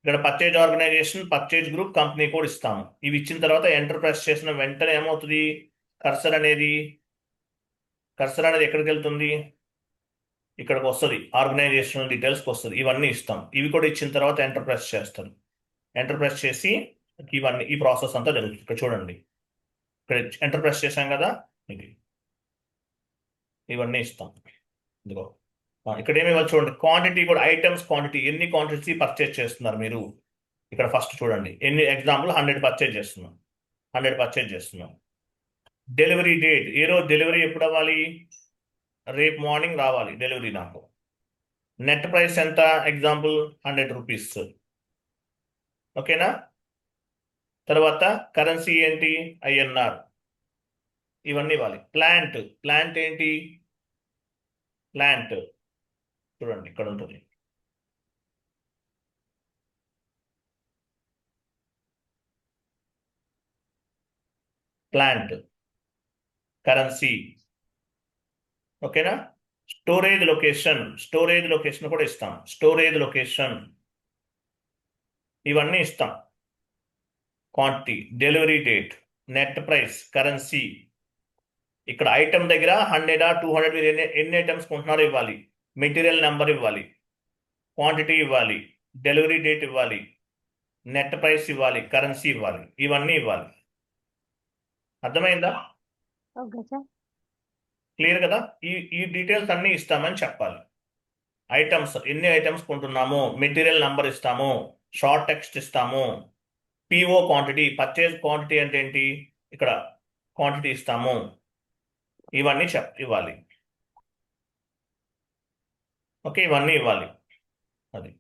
ఇక్కడ purchase organization, purchase group, company code ఇస్తాము. ఇవి ఇచ్చిన తర్వాత ఎంటర్ ప్రెస్ చేసిన వెంటనే ఏమవుతుంది, కర్సర్ అనేది ఎక్కడికి వెళ్తుంది, ఇక్కడికి వస్తుంది, ఆర్గనైజేషనల్ డీటెయిల్స్కి వస్తుంది. ఇవన్నీ ఇస్తాం. ఇవి కూడా ఇచ్చిన తర్వాత ఎంటర్ ప్రెస్ చేస్తాం. ఎంటర్ ప్రెస్ చేసి ఇవన్నీ ఈ ప్రాసెస్ అంతా జరుగుతుంది. ఇక్కడ చూడండి, ఇక్కడ ఎంటర్ ప్రెస్ చేశాం కదా, ఇది ఇవన్నీ ఇస్తాం. ఇదిగో ఇక్కడ ఏమి ఇవ్వాలి చూడండి, క్వాంటిటీ కూడా, ఐటమ్స్ క్వాంటిటీ, ఎన్ని క్వాంటిటీ పర్చేజ్ చేస్తున్నారు మీరు. ఇక్కడ ఫస్ట్ చూడండి, ఎన్ని ఎగ్జాంపుల్ 100 పర్చేజ్ చేస్తున్నాం, 100 పర్చేజ్ చేస్తున్నాం. డెలివరీ డేట్, ఏ రోజు డెలివరీ ఎప్పుడు అవ్వాలి, రేపు మార్నింగ్ రావాలి డెలివరీ నాకు. నెట్ ప్రైస్ ఎంత, ఎగ్జాంపుల్ 100 రూపీస్. ఓకేనా. తర్వాత కరెన్సీ ఏంటి, INR. ఇవన్నీ ఇవ్వాలి. ప్లాంట్ ఏంటి, ప్లాంట్ చూడండి ఇక్కడ ఉంటుంది. Plant currency. ఓకేనా. స్టోరేజ్ లొకేషన్ కూడా ఇస్తాం. స్టోరేజ్ లొకేషన్ ఇవన్నీ ఇస్తాం. Quantity, delivery date, net price, currency. ఇక్కడ ఐటమ్ దగ్గర 100 200 మీరు ఎన్ని ఐటమ్స్ కొంటున్నారో ఇవ్వాలి. మెటీరియల్ నెంబర్ ఇవ్వాలి, క్వాంటిటీ ఇవ్వాలి, డెలివరీ డేట్ ఇవ్వాలి, నెట్ ప్రైస్ ఇవ్వాలి, కరెన్సీ ఇవ్వాలి, ఇవన్నీ ఇవ్వాలి. అర్థమైందా,
ఓకే సార్.
క్లియర్ కదా. ఈ డీటెయిల్స్ అన్నీ ఇస్తామని చెప్పాలి. ఐటమ్స్, ఎన్ని ఐటమ్స్ కొంటున్నాము, మెటీరియల్ నెంబర్ ఇస్తాము, షార్ట్ టెక్స్ట్ ఇస్తాము, PO క్వాంటిటీ, పర్చేజ్ క్వాంటిటీ అంటే ఏంటి, ఇక్కడ క్వాంటిటీ ఇస్తాము, ఇవన్నీ ఇవ్వాలి. ఓకే, ఇవన్నీ ఇవ్వాలి. అది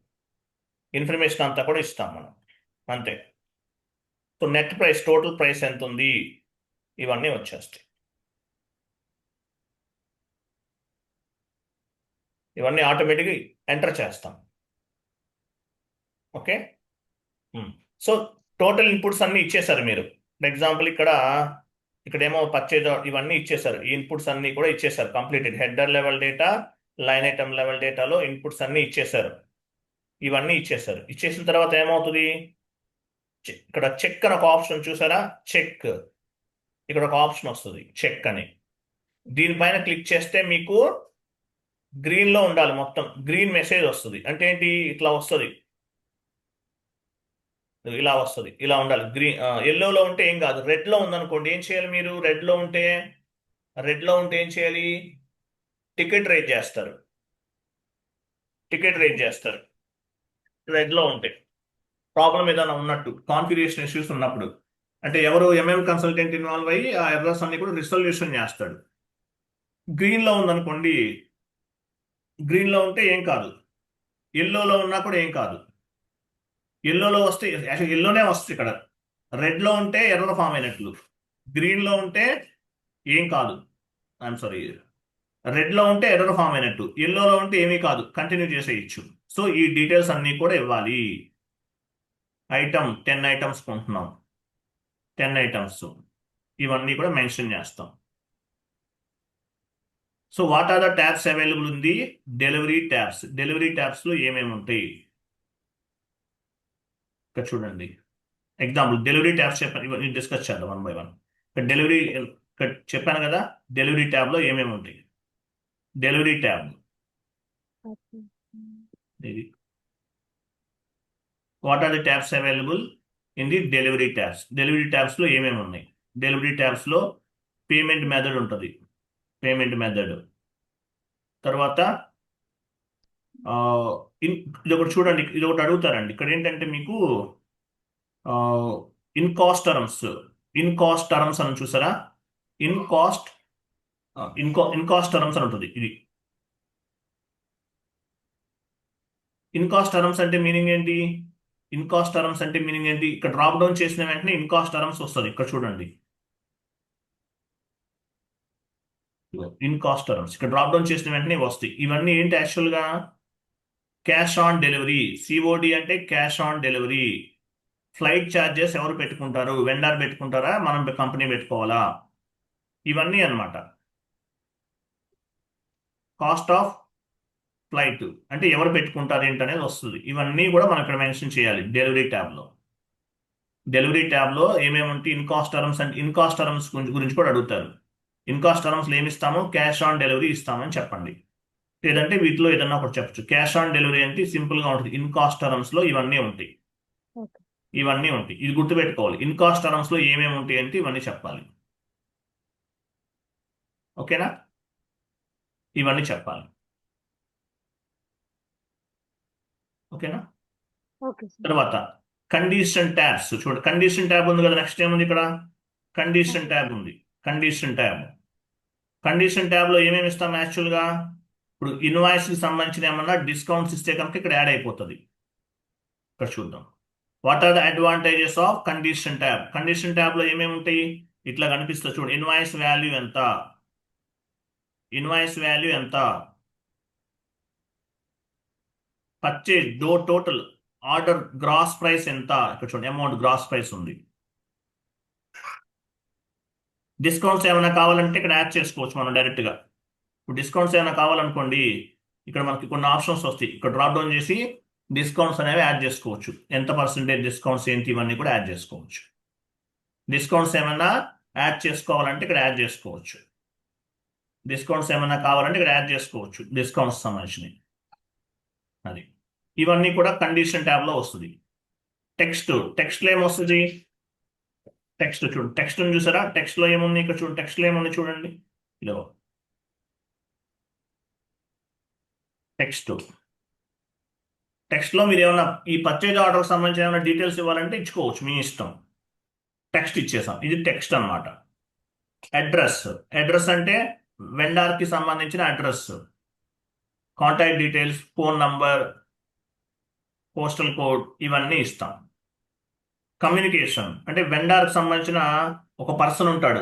ఇన్ఫర్మేషన్ అంతా కూడా ఇస్తాం మనం, అంతే. So net price, total price ఎంత ఉంది, ఇవన్నీ వచ్చేస్తాయి. ఇవన్నీ ఆటోమేటిక్గా ఎంటర్ చేస్తాం. ఓకే. సో టోటల్ ఇన్పుట్స్ అన్నీ ఇచ్చేసారు మీరు. ఫర్ ఎగ్జాంపుల్ ఇక్కడేమో పర్చేజ్ ఇవన్నీ ఇచ్చేసారు. ఈ ఇన్పుట్స్ అన్నీ కూడా ఇచ్చేసారు, completed. Header level data, line item level డేటాలో ఇన్పుట్స్ అన్నీ ఇచ్చేసారు. ఇవన్నీ ఇచ్చేసారు. ఇచ్చేసిన తర్వాత ఏమవుతుంది, ఇక్కడ చెక్ అని ఒక ఆప్షన్ చూసారా, చెక్. ఇక్కడ ఒక ఆప్షన్ వస్తుంది, చెక్ అని. దీనిపైన క్లిక్ చేస్తే మీకు గ్రీన్లో ఉండాలి, మొత్తం గ్రీన్ మెసేజ్ వస్తుంది. అంటే ఏంటి, ఇట్లా వస్తుంది, ఇలా వస్తుంది, ఇలా ఉండాలి. గ్రీన్ ఎల్లోలో ఉంటే ఏం కాదు. రెడ్లో ఉందనుకోండి, ఏం చేయాలి మీరు, రెడ్లో ఉంటే ఏం చేయాలి, టికెట్ రైజ్ చేస్తారు. రెడ్లో ఉంటే ప్రాబ్లం ఏదైనా ఉన్నట్టు, కాన్ఫిగరేషన్ ఇష్యూస్ ఉన్నప్పుడు, అంటే ఎవరు MM కన్సల్టెంట్ ఇన్వాల్వ్ అయ్యి ఆ ఎర్రర్స్ అన్ని కూడా రిజల్యూషన్ చేస్తాడు. గ్రీన్లో ఉందనుకోండి, గ్రీన్లో ఉంటే ఏం కాదు, ఎల్లోలో ఉన్నా కూడా ఏం కాదు. ఎల్లోలో వస్తే యాక్చువల్ ఎల్లోనే వస్తుంది. ఇక్కడ రెడ్లో ఉంటే ఎర్రర్ ఫామ్ అయినట్లు, గ్రీన్లో ఉంటే ఏం కాదు, ఐఎమ్ సారీ, రెడ్లో ఉంటే ఎర్రర్ ఫామ్ అయినట్టు, ఎల్లోలో ఉంటే ఏమీ కాదు, కంటిన్యూ చేసేయచ్చు. సో ఈ డీటెయిల్స్ అన్నీ కూడా ఇవ్వాలి. ఐటమ్ 10 ఐటమ్స్ కొంటున్నాం, 10 ఐటమ్స్, ఇవన్నీ కూడా మెన్షన్ చేస్తాం. So what are the tabs available ఉంది, డెలివరీ ట్యాబ్స్లో ఏమేమి ఉంటాయి ఇక్కడ చూడండి. ఎగ్జాంపుల్ డెలివరీ ట్యాబ్స్ చెప్పాను, డిస్కస్ చేద్దాం 1 by 1. ఇక్కడ డెలివరీ ఇక్కడ చెప్పాను కదా, డెలివరీ ట్యాబ్లో ఏమేమి ఉంటాయి. డెలివరీ ట్యాబ్ ఇది, what are the tabs available in the delivery ట్యాబ్స్లో ఏమేమి ఉన్నాయి. డెలివరీ ట్యాబ్స్లో పేమెంట్ మెథడ్ ఉంటుంది, తర్వాత ఇది ఒకటి చూడండి, ఇది ఒకటి అడుగుతారండి. ఇక్కడ ఏంటంటే మీకు ఇన్ కాస్ట్ టర్మ్స్ అని చూసారా, ఇన్ కాస్ట్ టర్మ్స్ అని ఉంటుంది. ఇది ఇన్ కాస్ట్ టర్మ్స్ అంటే మీనింగ్ ఏంటి, ఇక్కడ డ్రాప్ డౌన్ చేసిన వెంటనే ఇన్ కాస్ట్ టర్మ్స్ వస్తుంది. ఇక్కడ చూడండి, ఇన్ కాస్ట్ టర్మ్స్ ఇక్కడ డ్రాప్ డౌన్ చేసిన వెంటనే వస్తాయి. ఇవన్నీ ఏంటి, యాక్చువల్గా క్యాష్ ఆన్ డెలివరీ. COD అంటే cash on delivery. Flight charges ఎవరు పెట్టుకుంటారు, వెండర్ పెట్టుకుంటారా, మనం కంపెనీ పెట్టుకోవాలా, ఇవన్నీ అన్నమాట. కాస్ట్ ఆఫ్ ఫ్లైట్ అంటే ఎవరు పెట్టుకుంటారు ఏంటనేది వస్తుంది. ఇవన్నీ కూడా మనం ఇక్కడ మెన్షన్ చేయాలి డెలివరీ ట్యాబ్లో ఏమేమి ఉంటాయి. ఇన్ కాస్ట్ టర్మ్స్ గురించి కూడా అడుగుతారు. ఇన్ కాస్ట్ టర్మ్స్లో ఏమి ఇస్తాము, క్యాష్ ఆన్ డెలివరీ ఇస్తామని చెప్పండి. లేదంటే వీటిలో ఏదన్నా ఒకటి చెప్పచ్చు. క్యాష్ ఆన్ డెలివరీ అంటే సింపుల్గా ఉంటుంది. ఇన్ కాస్ట్ టర్మ్స్లో ఇవన్నీ ఉంటాయి.
ఓకే.
ఇవన్నీ ఉంటాయి. ఇది గుర్తుపెట్టుకోవాలి. ఇన్ కాస్ట్ టర్మ్స్ లో ఏమేమి ఉంటాయి అంటే ఇవన్నీ చెప్పాలి. ఓకేనా? ఇవన్నీ చెప్పాలి. ఓకేనా?
Okay sir.
తర్వాత కండిషన్ ట్యాబ్స్ చూడండి. కండిషన్ ట్యాబ్ ఉంది కదా, నెక్స్ట్ ఏముంది ఇక్కడ? కండిషన్ ట్యాబ్ ఉంది. Condition tab. కండిషన్ ట్యాబ్ లో ఏమేమి ఇస్తాం యాక్చువల్గా? ఇప్పుడు ఇన్వాయిస్ కి సంబంధించిన ఏమన్నా డిస్కౌంట్స్ ఇస్తే కనుక ఇక్కడ యాడ్ అయిపోతుంది. ఇక్కడ చూద్దాం. What are the advantages of condition tab? Condition tab లో ఏమేమి ఉంటాయి? ఇట్లా కనిపిస్తుంది చూడండి. ఇన్వాయిస్ వాల్యూ ఎంత, ఇన్వాయిస్ వాల్యూ ఎంత, purchase total order gross price ఎంత, ఇక్కడ చూడండి అమౌంట్ గ్రాస్ ప్రైస్ ఉంది. డిస్కౌంట్స్ ఏమైనా కావాలంటే ఇక్కడ యాడ్ చేసుకోవచ్చు మనం డైరెక్ట్గా. ఇప్పుడు డిస్కౌంట్స్ ఏమైనా కావాలనుకోండి, ఇక్కడ మనకి కొన్ని ఆప్షన్స్ వస్తాయి. ఇక్కడ డ్రాప్ డౌన్ చేసి డిస్కౌంట్స్ అనేవి యాడ్ చేసుకోవచ్చు. ఎంత పర్సెంటేజ్ డిస్కౌంట్స్ ఏంటి ఇవన్నీ కూడా యాడ్ చేసుకోవచ్చు. డిస్కౌంట్స్ ఏమైనా యాడ్ చేసుకోవాలంటే ఇక్కడ యాడ్ చేసుకోవచ్చు. డిస్కౌంట్స్ ఏమైనా కావాలంటే ఇక్కడ యాడ్ చేసుకోవచ్చు, డిస్కౌంట్స్ సంబంధించినవి. అది ఇవన్నీ కూడా కండిషన్ ట్యాబ్ లో వస్తుంది. టెక్స్ట్ లో ఏమొస్తుంది? టెక్స్ట్ చూడండి. టెక్స్ట్ చూసారా? టెక్స్ట్ లో ఏముంది? ఇక్కడ చూడండి. టెక్స్ట్ లో ఏముంది చూడండి. ఇదో టెక్స్ట్. టెక్స్ట్ లో మీరు ఏమైనా ఈ పర్చేజ్ ఆర్డర్ సంబంధించిన ఏమైనా డీటెయిల్స్ ఇవ్వాలంటే ఇచ్చుకోవచ్చు, మీ ఇష్టం. టెక్స్ట్ ఇచ్చేసాం. ఇది టెక్స్ట్ అన్నమాట. అడ్రస్. అడ్రస్ అంటే వెండార్ కి సంబంధించిన address, contact details, phone number, postal code ఇవన్నీ ఇస్తాం. కమ్యూనికేషన్ అంటే వెండార్ కి సంబంధించిన ఒక పర్సన్ ఉంటాడు,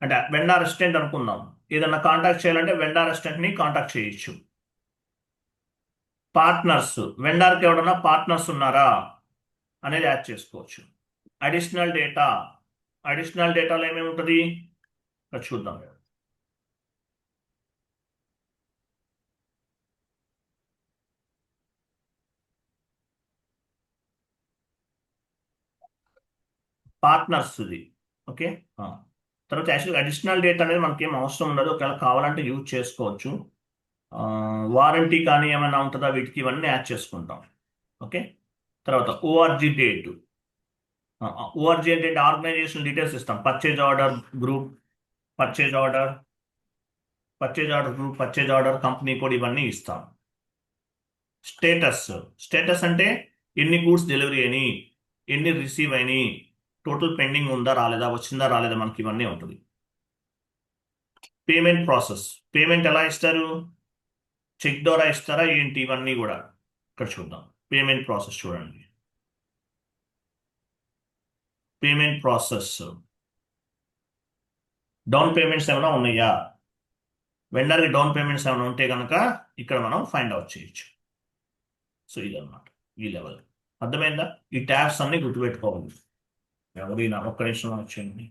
అంటే వెండార్ అసిస్టెంట్ అనుకుందాం. ఏదన్నా కాంటాక్ట్ చేయాలంటే వెండార్ అసిస్టెంట్ ని కాంటాక్ట్ చేయొచ్చు. పార్ట్నర్స్, వెండార్కి ఎవడన్నా పార్ట్నర్స్ ఉన్నారా అనేది యాడ్ చేసుకోవచ్చు. Additional data. అడిషనల్ డేటాలో ఏమేమి ఉంటుంది ఇక్కడ చూద్దాం. పార్ట్నర్స్ ఇది. ఓకే. తర్వాత యాక్చువల్గా అడిషనల్ డేటా అనేది మనకి ఏం అవసరం ఉండదు, ఒకవేళ కావాలంటే యూజ్ చేసుకోవచ్చు. వారంటీ కానీ ఏమైనా ఉంటుందా వీటికి, ఇవన్నీ యాడ్ చేసుకుంటాం. ఓకే. తర్వాత ఓఆర్జీ డేట్. ఓఆర్జీ అంటే ఆర్గనైజేషన్ డీటెయిల్స్ ఇస్తాం. Purchase order group, purchase order, purchase order group, purchase order company code ఇవన్నీ ఇస్తాం. స్టేటస్. స్టేటస్ అంటే ఎన్ని గూడ్స్ డెలివరీ అయినాయి, ఎన్ని రిసీవ్ అయినాయి, టోటల్ పెండింగ్ ఉందా రాలేదా, వచ్చిందా రాలేదా, మనకి ఇవన్నీ ఉంటుంది. Payment process. పేమెంట్ ఎలా ఇస్తారు? చెక్ ద్వారా ఇస్తారా ఏంటి, ఇవన్నీ కూడా ఇక్కడ చూద్దాం. పేమెంట్ ప్రాసెస్ చూడండి. Payment process. డౌన్ పేమెంట్స్ ఏమైనా ఉన్నాయా, వెండర్కి డౌన్ పేమెంట్స్ ఏమైనా ఉంటే కనుక ఇక్కడ మనం ఫైండ్ అవుట్ చేయొచ్చు. సో ఇదన్నమాట ఈ లెవెల్. అర్థమైందా? ఈ ట్యాబ్స్ అన్ని గుర్తుపెట్టుకోవాలి. ఎవరైనా ఒక్క నిమిషం వచ్చేయండి.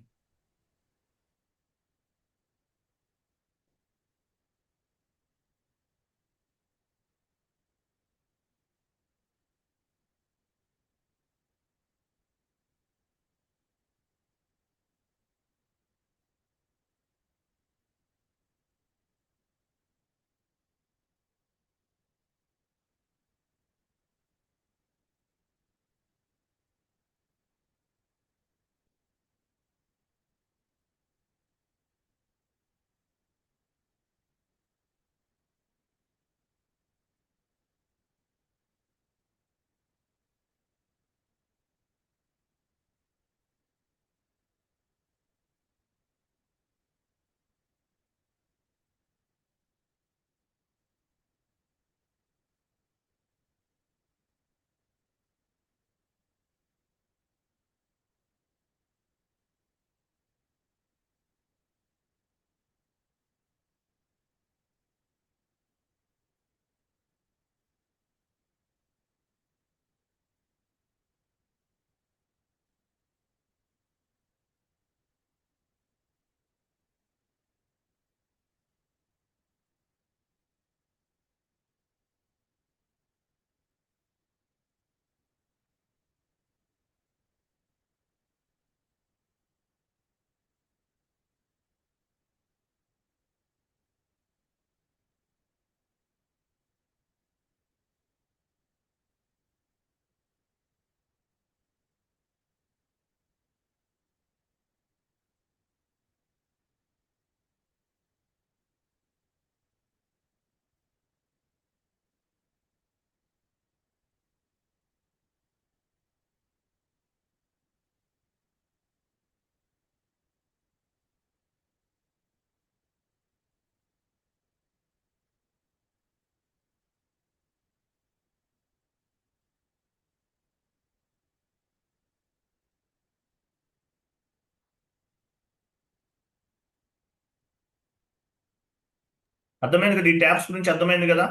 అర్థమైంది కదా, ఈ ట్యాబ్స్ గురించి అర్థమైంది కదా.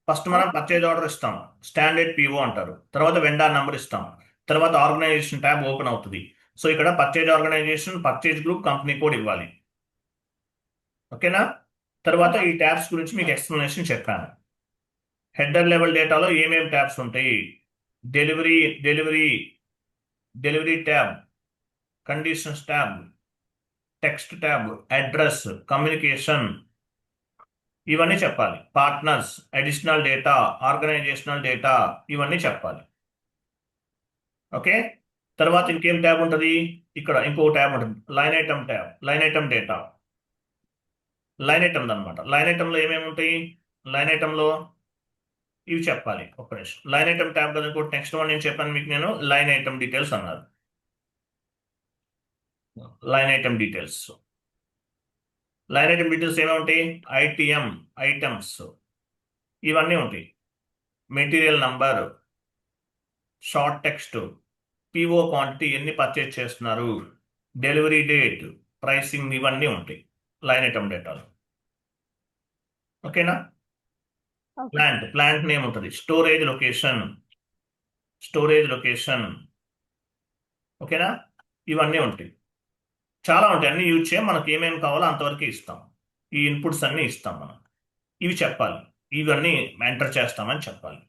ఫస్ట్ మనం పర్చేజ్ ఆర్డర్ ఇస్తాం, స్టాండర్డ్ పిఓ అంటారు, తర్వాత వెండార్ నెంబర్ ఇస్తాం, తర్వాత ఆర్గనైజేషన్ ట్యాబ్ ఓపెన్ అవుతుంది. సో ఇక్కడ purchase organization, purchase group, company code ఇవ్వాలి. ఓకేనా. తర్వాత ఈ ట్యాబ్స్ గురించి మీకు ఎక్స్ప్లెనేషన్ చెప్పాను. హెడర్ లెవెల్ డేటాలో ఏమేమి ట్యాబ్స్ ఉంటాయి? Delivery delivery delivery tab, conditions tab, text tab, address, communication, ఇవన్నీ చెప్పాలి. Partners, additional data, organizational data, ఇవన్నీ చెప్పాలి. ఓకే. తర్వాత ఇంకేం ట్యాబ్ ఉంటుంది? ఇక్కడ ఇంకో ట్యాబ్ ఉంటుంది, line item tab, line item data, line item అనమాట. లైన్ ఐటమ్లో ఏమేమి ఉంటాయి? లైన్ ఐటమ్లో ఇవి చెప్పాలి. ఒక నిమిషం. లైన్ ఐటమ్ ట్యాబ్ కదా ఇంకోటి, నెక్స్ట్ వన్ నేను చెప్పాను మీకు, నేను లైన్ ఐటమ్ డీటెయిల్స్ అన్నారు. Line item details, line item details ఏమేమి ఉంటాయి? ఐటీఎం, ఐటమ్స్, ఇవన్నీ ఉంటాయి. Material number, short text, PO quantity, ఎన్ని పర్చేజ్ చేస్తున్నారు, డెలివరీ డేట్, ప్రైసింగ్, ఇవన్నీ ఉంటాయి లైన్ ఐటమ్ డేటాలో. ఓకేనా.
ఓకే.
ప్లాంట్ నేమ్ ఉంటుంది, స్టోరేజ్ లొకేషన్, స్టోరేజ్ లొకేషన్. ఓకేనా. ఇవన్నీ ఉంటాయి, చాలా ఉంటాయి. అన్ని యూజ్ చేయం, మనకి ఏమేమి కావాలో అంతవరకే ఇస్తాం. ఈ ఇన్పుట్స్ అన్ని ఇస్తాం మనం. ఇవి చెప్పాలి, ఇవన్నీ ఎంటర్ చేస్తామని చెప్పాలి.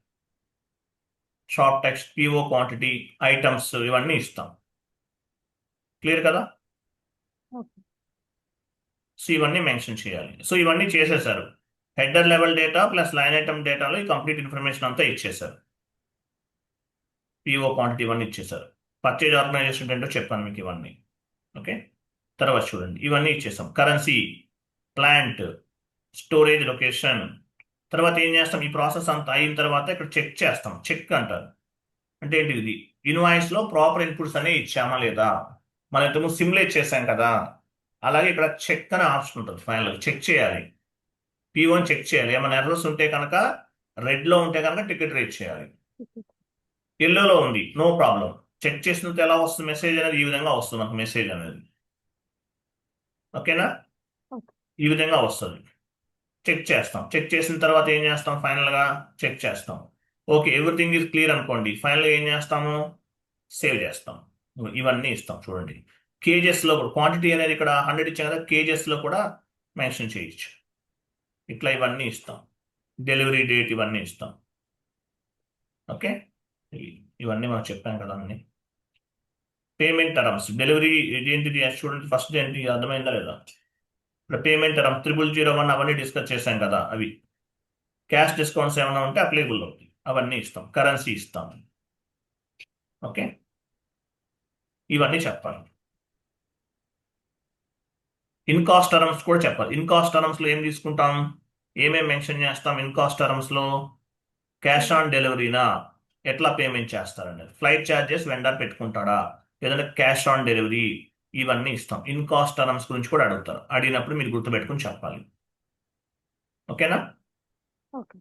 Short text, PO quantity, items, ఇవన్నీ ఇస్తాం. క్లియర్ కదా.
ఓకే.
సో ఇవన్నీ మెన్షన్ చేయాలి. సో ఇవన్నీ చేసేసారు. Header level data plus line item డేటాలో ఈ కంప్లీట్ ఇన్ఫర్మేషన్ అంతా ఇచ్చేసారు. పిఓ క్వాంటిటీ ఇవన్నీ ఇచ్చేసారు. పర్చేజ్ ఆర్గనైజేషన్ ఏంటో చెప్పాను మీకు ఇవన్నీ. ఓకే. తర్వాత చూడండి, ఇవన్నీ ఇచ్చేసాం. Currency, plant, storage location. తర్వాత ఏం చేస్తాం? ఈ ప్రాసెస్ అంతా అయిన తర్వాత ఇక్కడ చెక్ చేస్తాం. చెక్ అంటారు. అంటే ఏంటి? ఇది ఇన్వాయిస్ లో ప్రాపర్ ఇన్పుట్స్ అనేవి ఇచ్చామా లేదా. మనం ఇంతకు సిమ్యులేట్ చేశాం కదా, అలాగే ఇక్కడ చెక్ అనే ఆప్షన్ ఉంటుంది. ఫైనల్ చెక్ చేయాలి, P1 చెక్ చేయాలి. ఏమైనా ఎర్రర్స్ ఉంటే కనుక, రెడ్ లో ఉంటే కనుక టికెట్ రేట్ చేయాలి. ఎల్లోలో ఉంది, నో ప్రాబ్లం. చెక్ చేసినంత ఎలా వస్తుంది మెసేజ్ అనేది? ఈ విధంగా వస్తుంది మనకు మెసేజ్ అనేది. ఓకేనా.
ఓకే.
ఈ విధంగా వస్తుంది. చెక్ చేస్తాం. చెక్ చేసిన తర్వాత ఏం చేస్తాం? ఫైనల్ గా చెక్ చేస్తాం. ఓకే, ఎవ్రీథింగ్ ఈజ్ క్లియర్ అనుకోండి. ఫైనల్ గా ఏం చేస్తాము? సేవ్ చేస్తాం. ఇవన్నీ ఇస్తాం. చూడండి, కేజెస్ లో కూడా క్వాంటిటీ అనేది ఇక్కడ 100 ఇచ్చాం కదా, కేజెస్ లో కూడా మెన్షన్ చేయొచ్చు. ఇట్లా ఇవన్నీ ఇస్తాం. డెలివరీ డేట్ ఇవన్నీ ఇస్తాం. ఓకే. ఇవన్నీ మనం చెప్పాం కదా అన్ని. పేమెంట్ టర్మ్స్, డెలివరీ ఏంటిది చూడండి, ఫస్ట్ ఏంటి అర్థమైందా లేదా? ఇక్కడ పేమెంట్ టర్మ్స్ 0001 అవన్నీ డిస్కస్ చేశాం కదా, అవి. క్యాష్ డిస్కౌంట్స్ ఏమైనా ఉంటే అప్లికబుల్ అవుతాయి, అవన్నీ ఇస్తాం. కరెన్సీ ఇస్తాం. ఓకే. ఇవన్నీ చెప్పాలి. ఇన్ కాస్ట్ టర్మ్స్ కూడా చెప్పాలి. ఇన్ కాస్ట్ టర్మ్స్ లో ఏం తీసుకుంటాం, ఏమేమి మెన్షన్ చేస్తాం? ఇన్ కాస్ట్ టర్మ్స్ లో క్యాష్ ఆన్ డెలివరీనా, ఎట్లా పేమెంట్ చేస్తారండి, ఫ్లైట్ ఛార్జెస్ వెండర్ పెట్టుకుంటాడా, లేదంటే క్యాష్ ఆన్ డెలివరీ, ఇవన్నీ ఇస్తాం. ఇన్ కాస్ట్ టర్మ్స్ గురించి కూడా అడుగుతారు. అడిగినప్పుడు మీరు గుర్తుపెట్టుకుని చెప్పాలి. ఓకేనా.
ఓకే.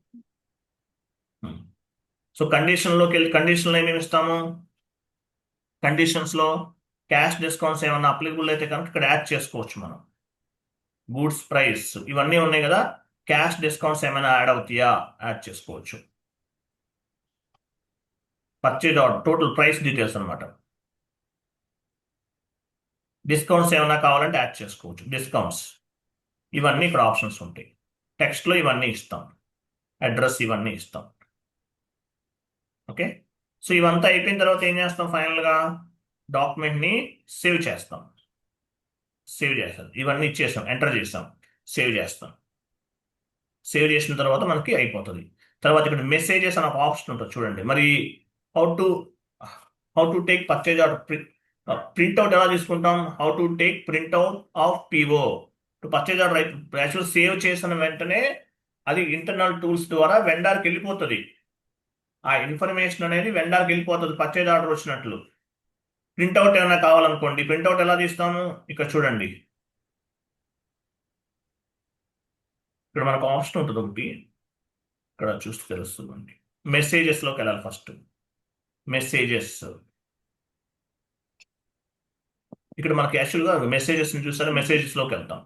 సో కండిషన్లోకి వెళ్ళి, కండిషన్లో ఏమేమి ఇస్తాము? కండిషన్స్ లో క్యాష్ డిస్కౌంట్స్ ఏమన్నా అప్లికబుల్ అయితే కనుక ఇక్కడ యాడ్ చేసుకోవచ్చు మనం. గూడ్స్ ప్రైస్ ఇవన్నీ ఉన్నాయి కదా, క్యాష్ డిస్కౌంట్స్ ఏమైనా యాడ్ అవుతాయా? యాడ్ చేసుకోవచ్చు. Purchase order, total price details అనమాట. డిస్కౌంట్స్ ఏమైనా కావాలంటే యాడ్ చేసుకోవచ్చు. డిస్కౌంట్స్, ఇవన్నీ ఇక్కడ ఆప్షన్స్ ఉంటాయి. టెక్స్ట్లో ఇవన్నీ ఇస్తాం. అడ్రస్ ఇవన్నీ ఇస్తాం. ఓకే. సో ఇవంతా అయిపోయిన తర్వాత ఏం చేస్తాం? ఫైనల్గా డాక్యుమెంట్ని సేవ్ చేస్తాం. సేవ్ చేస్తాం. ఇవన్నీ ఇచ్చేస్తాం, ఎంటర్ చేస్తాం, సేవ్ చేస్తాం. సేవ్ చేసిన తర్వాత మనకి అయిపోతుంది. తర్వాత ఇక్కడ మెసేజెస్ అని ఒక ఆప్షన్ ఉంటుంది చూడండి. మరి how to how to take purchase order printout ఎలా తీసుకుంటాం? How to take printout of PO to purchase order. Actual save చేసిన వెంటనే అది ఇంటర్నల్ టూల్స్ ద్వారా వెండర్కి వెళ్ళిపోతుంది. ఆ ఇన్ఫర్మేషన్ అనేది వెండర్కి వెళ్ళిపోతుంది పర్చేజ్ ఆర్డర్ వచ్చినట్లు. ప్రింట్అవుట్ ఏమైనా కావాలనుకోండి, ప్రింట్అవుట్ ఎలా తీస్తాము? ఇక్కడ చూడండి, ఇక్కడ మనకు ఆప్షన్ ఉంటుంది ఒకటి, ఇక్కడ చూస్తే తెలుస్తుందండి. మెసేజెస్లోకి వెళ్ళాలి ఫస్ట్. మెసేజెస్, ఇక్కడ మనకి యాక్చువల్గా మెసేజెస్ని చూసారా? మెసేజెస్లోకి వెళ్తాం.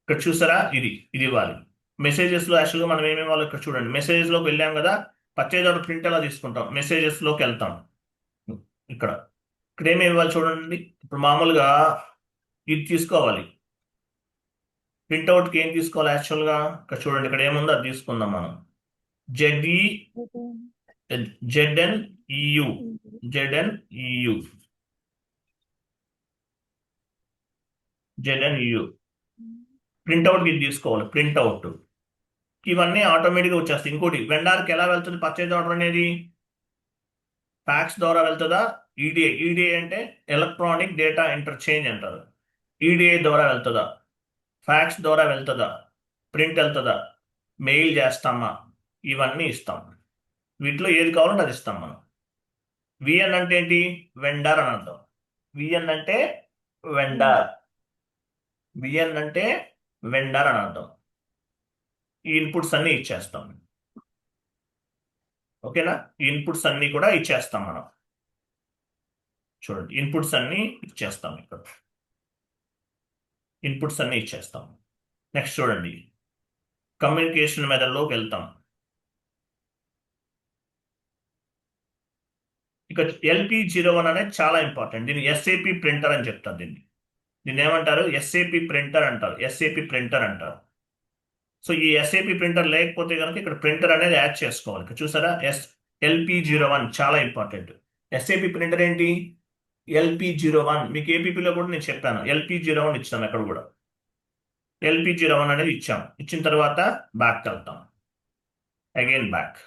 ఇక్కడ చూసారా, ఇది ఇవ్వాలి. మెసేజెస్లో యాక్చువల్గా మనం ఏమేమి వాళ్ళు ఇక్కడ చూడండి, మెసేజెస్లోకి వెళ్ళాం కదా, పర్చేజ్ ఆర్డర్ ప్రింట్ ఎలా తీసుకుంటాం, మెసేజెస్లోకి వెళ్తాం. ఇక్కడ ఇక్కడ ఏమేమి ఇవ్వాలి చూడండి. ఇప్పుడు మామూలుగా ఇది తీసుకోవాలి, ప్రింట్అవుట్కి ఏం తీసుకోవాలి యాక్చువల్గా, ఇక్కడ చూడండి, ఇక్కడ ఏముందో అది తీసుకుందాం మనం. జెడ్ఈ జెడ్ఎన్ఈయు జెడ్ఎన్ఈయు జెడ్ఎన్ఈయు ప్రింట్అవుట్కి ఇది తీసుకోవాలి, ప్రింట్అవుట్. ఇవన్నీ ఆటోమేటిక్గా వచ్చేస్తాయి. ఇంకోటి, వెండార్కి ఎలా వెళ్తుంది పర్చేజ్ ఆర్డర్ అనేది, ఫ్యాక్స్ ద్వారా వెళ్తుందా, ఈడిఐ అంటే ఎలక్ట్రానిక్ డేటా ఇంటర్చేంజ్ అంటారు. ఈడిఐ ద్వారా వెళ్తుందా, ఫ్యాక్స్ ద్వారా వెళ్తుందా, ప్రింట్ వెళ్తుందా, మెయిల్ చేస్తామా, ఇవన్నీ ఇస్తాం. వీటిలో ఏది కావాలంటే అది ఇస్తాం మనం. విఎన్ అంటే ఏంటి, వెండర్ అని అర్థం. విఎన్ అంటే వెండర్, విఎన్ అంటే వెండర్ అని అర్థం. ఈ ఇన్పుట్స్ అన్ని ఇచ్చేస్తాం. ఓకేనా, ఈ ఇన్పుట్స్ అన్ని కూడా ఇచ్చేస్తాం మనం. చూడండి, ఇన్పుట్స్ అన్ని ఇచ్చేస్తాం. ఇక్కడ ఇన్పుట్స్ అన్ని ఇచ్చేస్తాం. నెక్స్ట్ చూడండి, కమ్యూనికేషన్ మెథడ్లోకి వెళ్తాం. ఇక LP01 అనేది చాలా ఇంపార్టెంట్. దీన్ని ఎస్ఏపి ప్రింటర్ అని చెప్తారు. దీన్ని ఏమంటారు, ఎస్ఏపి ప్రింటర్ అంటారు, ఎస్ఏపి ప్రింటర్ అంటారు. సో ఈ ఎస్ఏపి ప్రింటర్ లేకపోతే కనుక ఇక్కడ ప్రింటర్ అనేది యాడ్ చేసుకోవాలి. ఇక్కడ చూసారా, LP01 చాలా ఇంపార్టెంట్. ఎస్ఏపి ప్రింటర్ ఏంటి, LP01. మీకు ఏపీపీలో కూడా నేను చెప్పాను, LP01 ఇచ్చాం. ఎక్కడ కూడా LP01 అనేది ఇచ్చాం. ఇచ్చిన తర్వాత బ్యాక్ వెళ్తాం, అగైన్ బ్యాక్.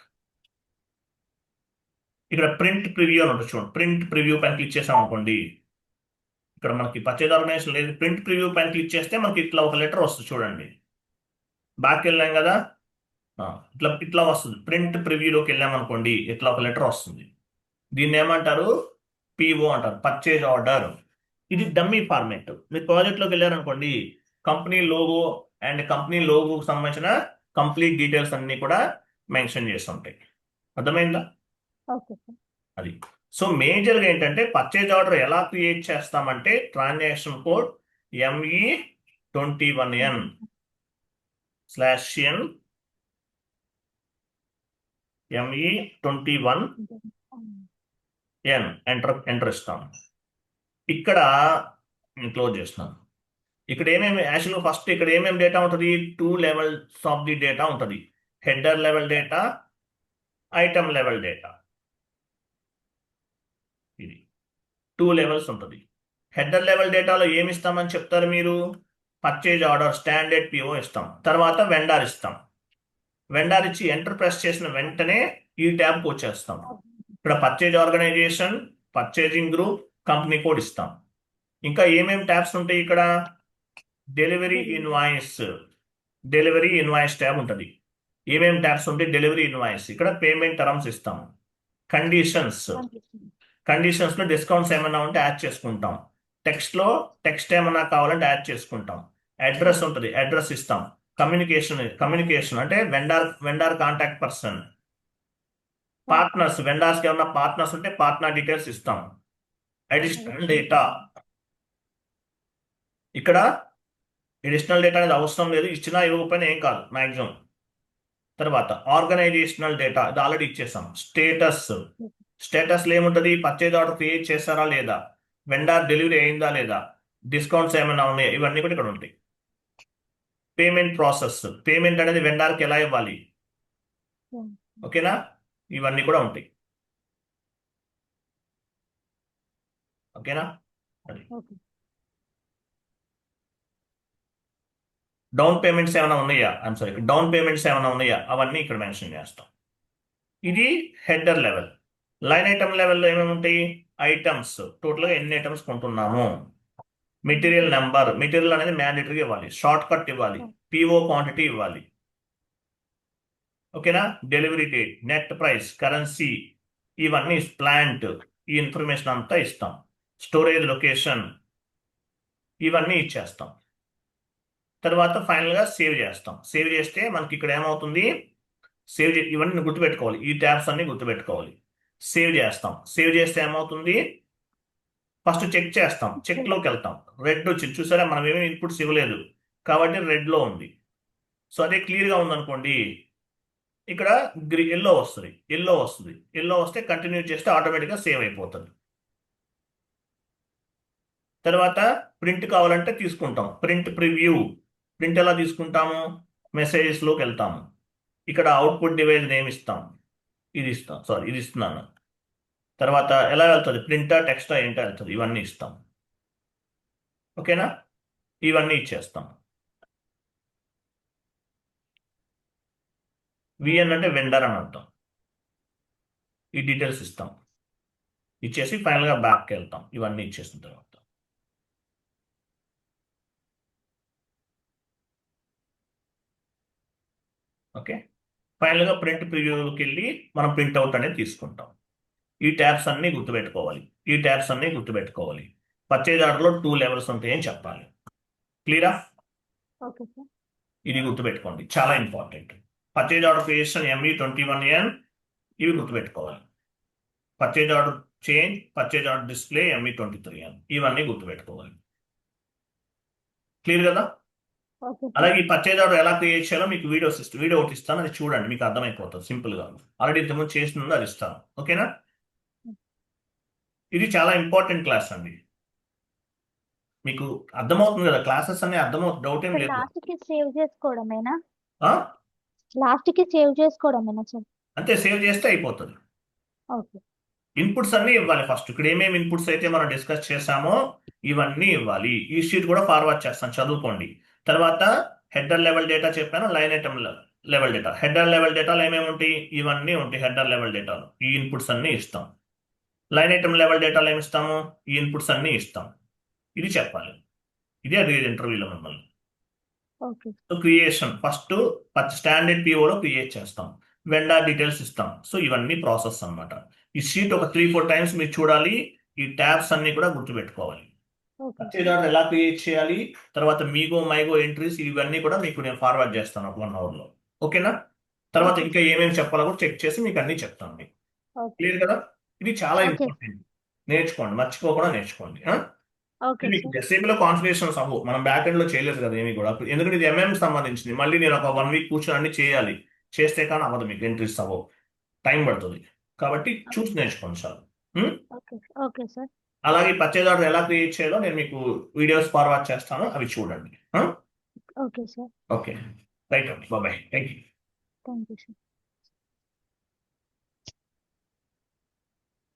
ఇక్కడ ప్రింట్ ప్రివ్యూ అని ఉంటుంది చూడండి, ప్రింట్ ప్రివ్యూ పైన క్లిక్ చేసాం అనుకోండి, ఇక్కడ మనకి పర్చేజ్ ఆర్గనైజేషన్ లేదు, ప్రింట్ ప్రివ్యూ పైన క్లిక్ చేస్తే మనకి ఇట్లా ఒక లెటర్ వస్తుంది చూడండి. బ్యాక్ వెళ్ళాం కదా, ఇట్లా ఇట్లా వస్తుంది. ప్రింట్ ప్రివ్యూలోకి వెళ్ళాం అనుకోండి, ఇట్లా ఒక లెటర్ వస్తుంది. దీన్ని ఏమంటారు, PO అంటారు, పర్చేజ్ ఆర్డర్. ఇది డమ్మీ ఫార్మేట్. మీరు ప్రాజెక్ట్లోకి వెళ్ళారనుకోండి, కంపెనీ లోగో అండ్ కంపెనీ లోగోకి సంబంధించిన కంప్లీట్ డీటెయిల్స్ అన్ని కూడా మెన్షన్ చేసి ఉంటాయి. అర్థమైందా,
ఓకే సార్.
అది. సో మేజర్గా ఏంటంటే పర్చేజ్ ఆర్డర్ ఎలా క్రియేట్ చేస్తామంటే, transaction code ME21N/N ME21N enter ఇస్తాం. ఇక్కడ నేను క్లోజ్ చేస్తున్నాను. ఇక్కడ ఏమేమి యాక్చువల్గా ఫస్ట్ ఇక్కడ ఏమేమి డేటా ఉంటుంది, 2 లెవెల్స్ ఆఫ్ ది డేటా ఉంటుంది. Header level data, item level data. ఇది 2 లెవెల్స్ ఉంటుంది. హెడర్ లెవెల్ డేటాలో ఏమి ఇస్తామని చెప్తారు మీరు, పర్చేజ్ ఆర్డర్ స్టాండర్డ్ PO ఇస్తాం. తర్వాత వెండార్ ఇస్తాం. వెండార్ ఇచ్చి ఎంటర్ ప్రెస్ చేసిన వెంటనే ఈ ట్యాబ్కి వచ్చేస్తాం. ఇక్కడ purchase organization, purchasing group, company code ఇస్తాం. ఇంకా ఏమేమి ట్యాబ్స్ ఉంటాయి ఇక్కడ, డెలివరీ ఇన్వాయిస్ ట్యాబ్ ఉంటుంది. ఏమేమి ట్యాబ్స్ ఉంటాయి, డెలివరీ ఇన్వాయిస్. ఇక్కడ పేమెంట్ టర్మ్స్ ఇస్తాం. కండిషన్స్లో డిస్కౌంట్స్ ఏమైనా ఉంటే యాడ్ చేసుకుంటాం. టెక్స్ట్ ఏమైనా కావాలంటే యాడ్ చేసుకుంటాం. అడ్రస్ ఉంటుంది, అడ్రస్ ఇస్తాం. కమ్యూనికేషన్ అంటే వెండార్ కాంటాక్ట్ పర్సన్. పార్ట్నర్స్, వెండార్స్కి ఏమన్నా పార్ట్నర్స్ ఉంటే పార్ట్నర్ డీటెయిల్స్ ఇస్తాం. అడిషనల్ డేటా, ఇక్కడ అడిషనల్ డేటా అనేది అవసరం లేదు, ఇచ్చినా ఇవ్వకపోయినా ఏం కాదు మ్యాక్సిమం. తర్వాత ఆర్గనైజేషనల్ డేటా, ఇది ఆల్రెడీ ఇచ్చేసాం. స్టేటస్లో ఏముంటుంది, పర్చేజ్ ఆర్డర్ క్రియేట్ చేస్తారా లేదా, వెండార్ డెలివరీ అయిందా లేదా, డిస్కౌంట్స్ ఏమైనా ఉన్నాయా, ఇవన్నీ కూడా ఇక్కడ ఉంటాయి. పేమెంట్ ప్రాసెస్, పేమెంట్ అనేది వెండార్కి ఎలా ఇవ్వాలి, ఓకేనా, ఇవన్నీ కూడా ఉంటాయి. ఓకేనా, అది. డౌన్ పేమెంట్స్ ఏమైనా ఉన్నాయా, డౌన్ పేమెంట్స్ ఏమైనా ఉన్నాయా, అవన్నీ ఇక్కడ మెన్షన్ చేస్తాం. ఇది హెడర్ లెవెల్. లైన్ ఐటమ్ లెవెల్లో ఏమేమి ఉంటాయి, ఐటమ్స్, టోటల్గా ఎన్ని ఐటమ్స్ కొంటున్నాము, మెటీరియల్ నెంబర్, మెటీరియల్ అనేది మ్యాండేటరీగా ఇవ్వాలి, షార్ట్ కట్ ఇవ్వాలి, PO క్వాంటిటీ ఇవ్వాలి. ఓకేనా, delivery date, net price, currency, ఇవన్నీ ప్లాంట్, ఈ ఇన్ఫర్మేషన్ అంతా ఇస్తాం. స్టోరేజ్ లొకేషన్, ఇవన్నీ ఇచ్చేస్తాం. తర్వాత ఫైనల్గా సేవ్ చేస్తాం. సేవ్ చేస్తే మనకి ఇక్కడ ఏమవుతుంది, ఇవన్నీ గుర్తుపెట్టుకోవాలి, ఈ ట్యాబ్స్ అన్ని గుర్తుపెట్టుకోవాలి. సేవ్ చేస్తాం. సేవ్ చేస్తే ఏమవుతుంది, ఫస్ట్ చెక్ చేస్తాం, చెక్లోకి వెళ్తాం. రెడ్ వచ్చింది చూసారా, మనం ఏమేమి ఇన్పుట్స్ ఇవ్వలేదు కాబట్టి రెడ్లో ఉంది. సో అదే క్లియర్గా ఉందనుకోండి, ఇక్కడ ఎల్లో వస్తుంది, ఎల్లో వస్తే కంటిన్యూ చేస్తే ఆటోమేటిక్గా సేవ్ అయిపోతుంది. తర్వాత ప్రింట్ కావాలంటే తీసుకుంటాం, ప్రింట్ ప్రివ్యూ. ప్రింట్ ఎలా తీసుకుంటాము? మెసేజెస్లోకి వెళ్తాము, ఇక్కడ అవుట్పుట్ డివైస్ నేమ్ ఇస్తాం, ఇది ఇస్తాం, సారీ ఇది ఇస్తున్నాను. తర్వాత ఎలా వెళ్తుంది? ప్రింటా టెక్స్టా ఏంటో వెళ్తుంది, ఇవన్నీ ఇస్తాం. ఓకేనా? ఇవన్నీ ఇచ్చేస్తాం. విఎన్ అంటే వెండర్ అని అర్థం. ఈ డీటెయిల్స్ ఇస్తాం, ఇచ్చేసి ఫైనల్గా బ్యాక్కి వెళ్తాం ఇవన్నీ ఇచ్చేసిన తర్వాత. ఓకే, ఫైనల్గా ప్రింట్ ప్రివ్యూకి వెళ్ళి మనం ప్రింట్అవుట్ అనేది తీసుకుంటాం. ఈ ట్యాబ్స్ అన్నీ గుర్తుపెట్టుకోవాలి. పర్చేజ్ ఆర్డర్లో 2 లెవెల్స్ ఉంటాయని చెప్పాలి. క్లియరా?
Okay sir.
ఇది గుర్తుపెట్టుకోండి, చాలా important. Purchase order creation ME21N, ఇవి గుర్తుపెట్టుకోవాలి. Purchase order change, purchase order display ME23N, ఇవన్నీ గుర్తుపెట్టుకోవాలి. క్లియర్ కదా?
Okay sir.
అలాగే ఈ పర్చేజ్ ఆర్డర్ ఎలా క్రియేట్ చేయాలో మీకు వీడియో ఒకటి ఇస్తాను, అది చూడండి, మీకు అర్థమైపోతుంది సింపుల్గా. ఆల్రెడీ ఇంతకుముందు చేసింది, అది ఇస్తాను. ఓకేనా? ఇది చాలా ఇంపార్టెంట్ క్లాస్ అండి. మీకు అర్థమవుతుంది కదా? క్లాసెస్ అన్ని అర్థమవుతుంది, డౌట్ ఏం లేదు.
లాస్ట్ కి సేవ్ చేసుకోవడమేనా?
ఆ?
లాస్ట్ కి సేవ్ చేసుకోవడమేనా సార్?
అంతే, సేవ్ చేస్తే అయిపోతుంది.
ఓకే.
ఇన్పుట్స్ అన్ని ఇవ్వాలి ఫస్ట్. ఇక్కడ ఏమేమి ఇన్పుట్స్ అయితే మనం డిస్కస్ చేసామో ఇవన్నీ ఇవ్వాలి. ఈ షీట్ కూడా ఫార్వర్డ్ చేస్తాను, చదువుకోండి. తర్వాత హెడర్ లెవెల్ డేటా చెప్పాను, line item level data. Header level డేటాలో ఏమేమి ఉంటాయి? ఇవన్నీ ఉంటాయి హెడర్ లెవెల్ డేటాలో. ఈ ఇన్పుట్స్ అన్ని ఇస్తాం. లైన్ ఐటమ్ లెవెల్ డేటాలో ఏమి ఇస్తాము? ఈ ఇన్పుట్స్ అన్ని ఇస్తాం. ఇది చెప్పాలి. ఇదే అడిగేది ఇంటర్వ్యూలో మిమ్మల్ని.
Okay.
So creation first standard పిఓలో క్రియేట్ చేస్తాం, వెండర్ డీటెయిల్స్ ఇస్తాం. సో ఇవన్నీ ప్రాసెస్ అన్నమాట. ఈ షీట్ ఒక 3-4 టైమ్స్ మీరు చూడాలి. ఈ ట్యాబ్స్ అన్ని కూడా గుర్తుపెట్టుకోవాలి.
ఓకే.
పర్చేజ్ ఆర్డర్ ఎలా క్రియేట్ చేయాలి, తర్వాత మీగో మైగో ఎంట్రీస్, ఇవన్నీ కూడా మీకు నేను ఫార్వర్డ్ చేస్తాను ఒక 1 అవర్లో. ఓకేనా? తర్వాత ఇంకా ఏమేమి చెప్పాలో కూడా చెక్ చేసి మీకు అన్ని చెప్తాను. మీకు
ఓకే.
క్లియర్ కదా? ఇది చాలా
ఓకే.
ఇంపార్టెంట్, నేర్చుకోండి, మర్చిపోకుండా నేర్చుకోండి.
ఓకే
మీకు
సార్.
ఎస్ఏపీలో కాన్ఫిగరేషన్స్ అవ్వవు, మనం బ్యాక్ ఎండ్ లో చేయలేదు కదా ఏమి కూడా, ఎందుకంటే ఇది ఎంఎం సంబంధించింది. మళ్ళీ నేను ఒక 1 వీక్ కూర్చొని అన్ని చేయాలి, చేస్తే కానీ అవ్వదు, మీకు ఎంట్రీస్ అవ్వవు, టైం పడుతుంది. కాబట్టి చూసి నేర్చుకోండి చాలు.
ఓకే. Okay sir.
అలాగే పర్చేజ్ ఆర్డర్ ఎలా క్రియేట్ చేయాలో నేను మీకు వీడియోస్ ఫార్వర్డ్ చేస్తాను, అవి చూడండి.
Okay sir.
ఓకే, రైట్ అండి, bye. Thank you.
Thank you sir.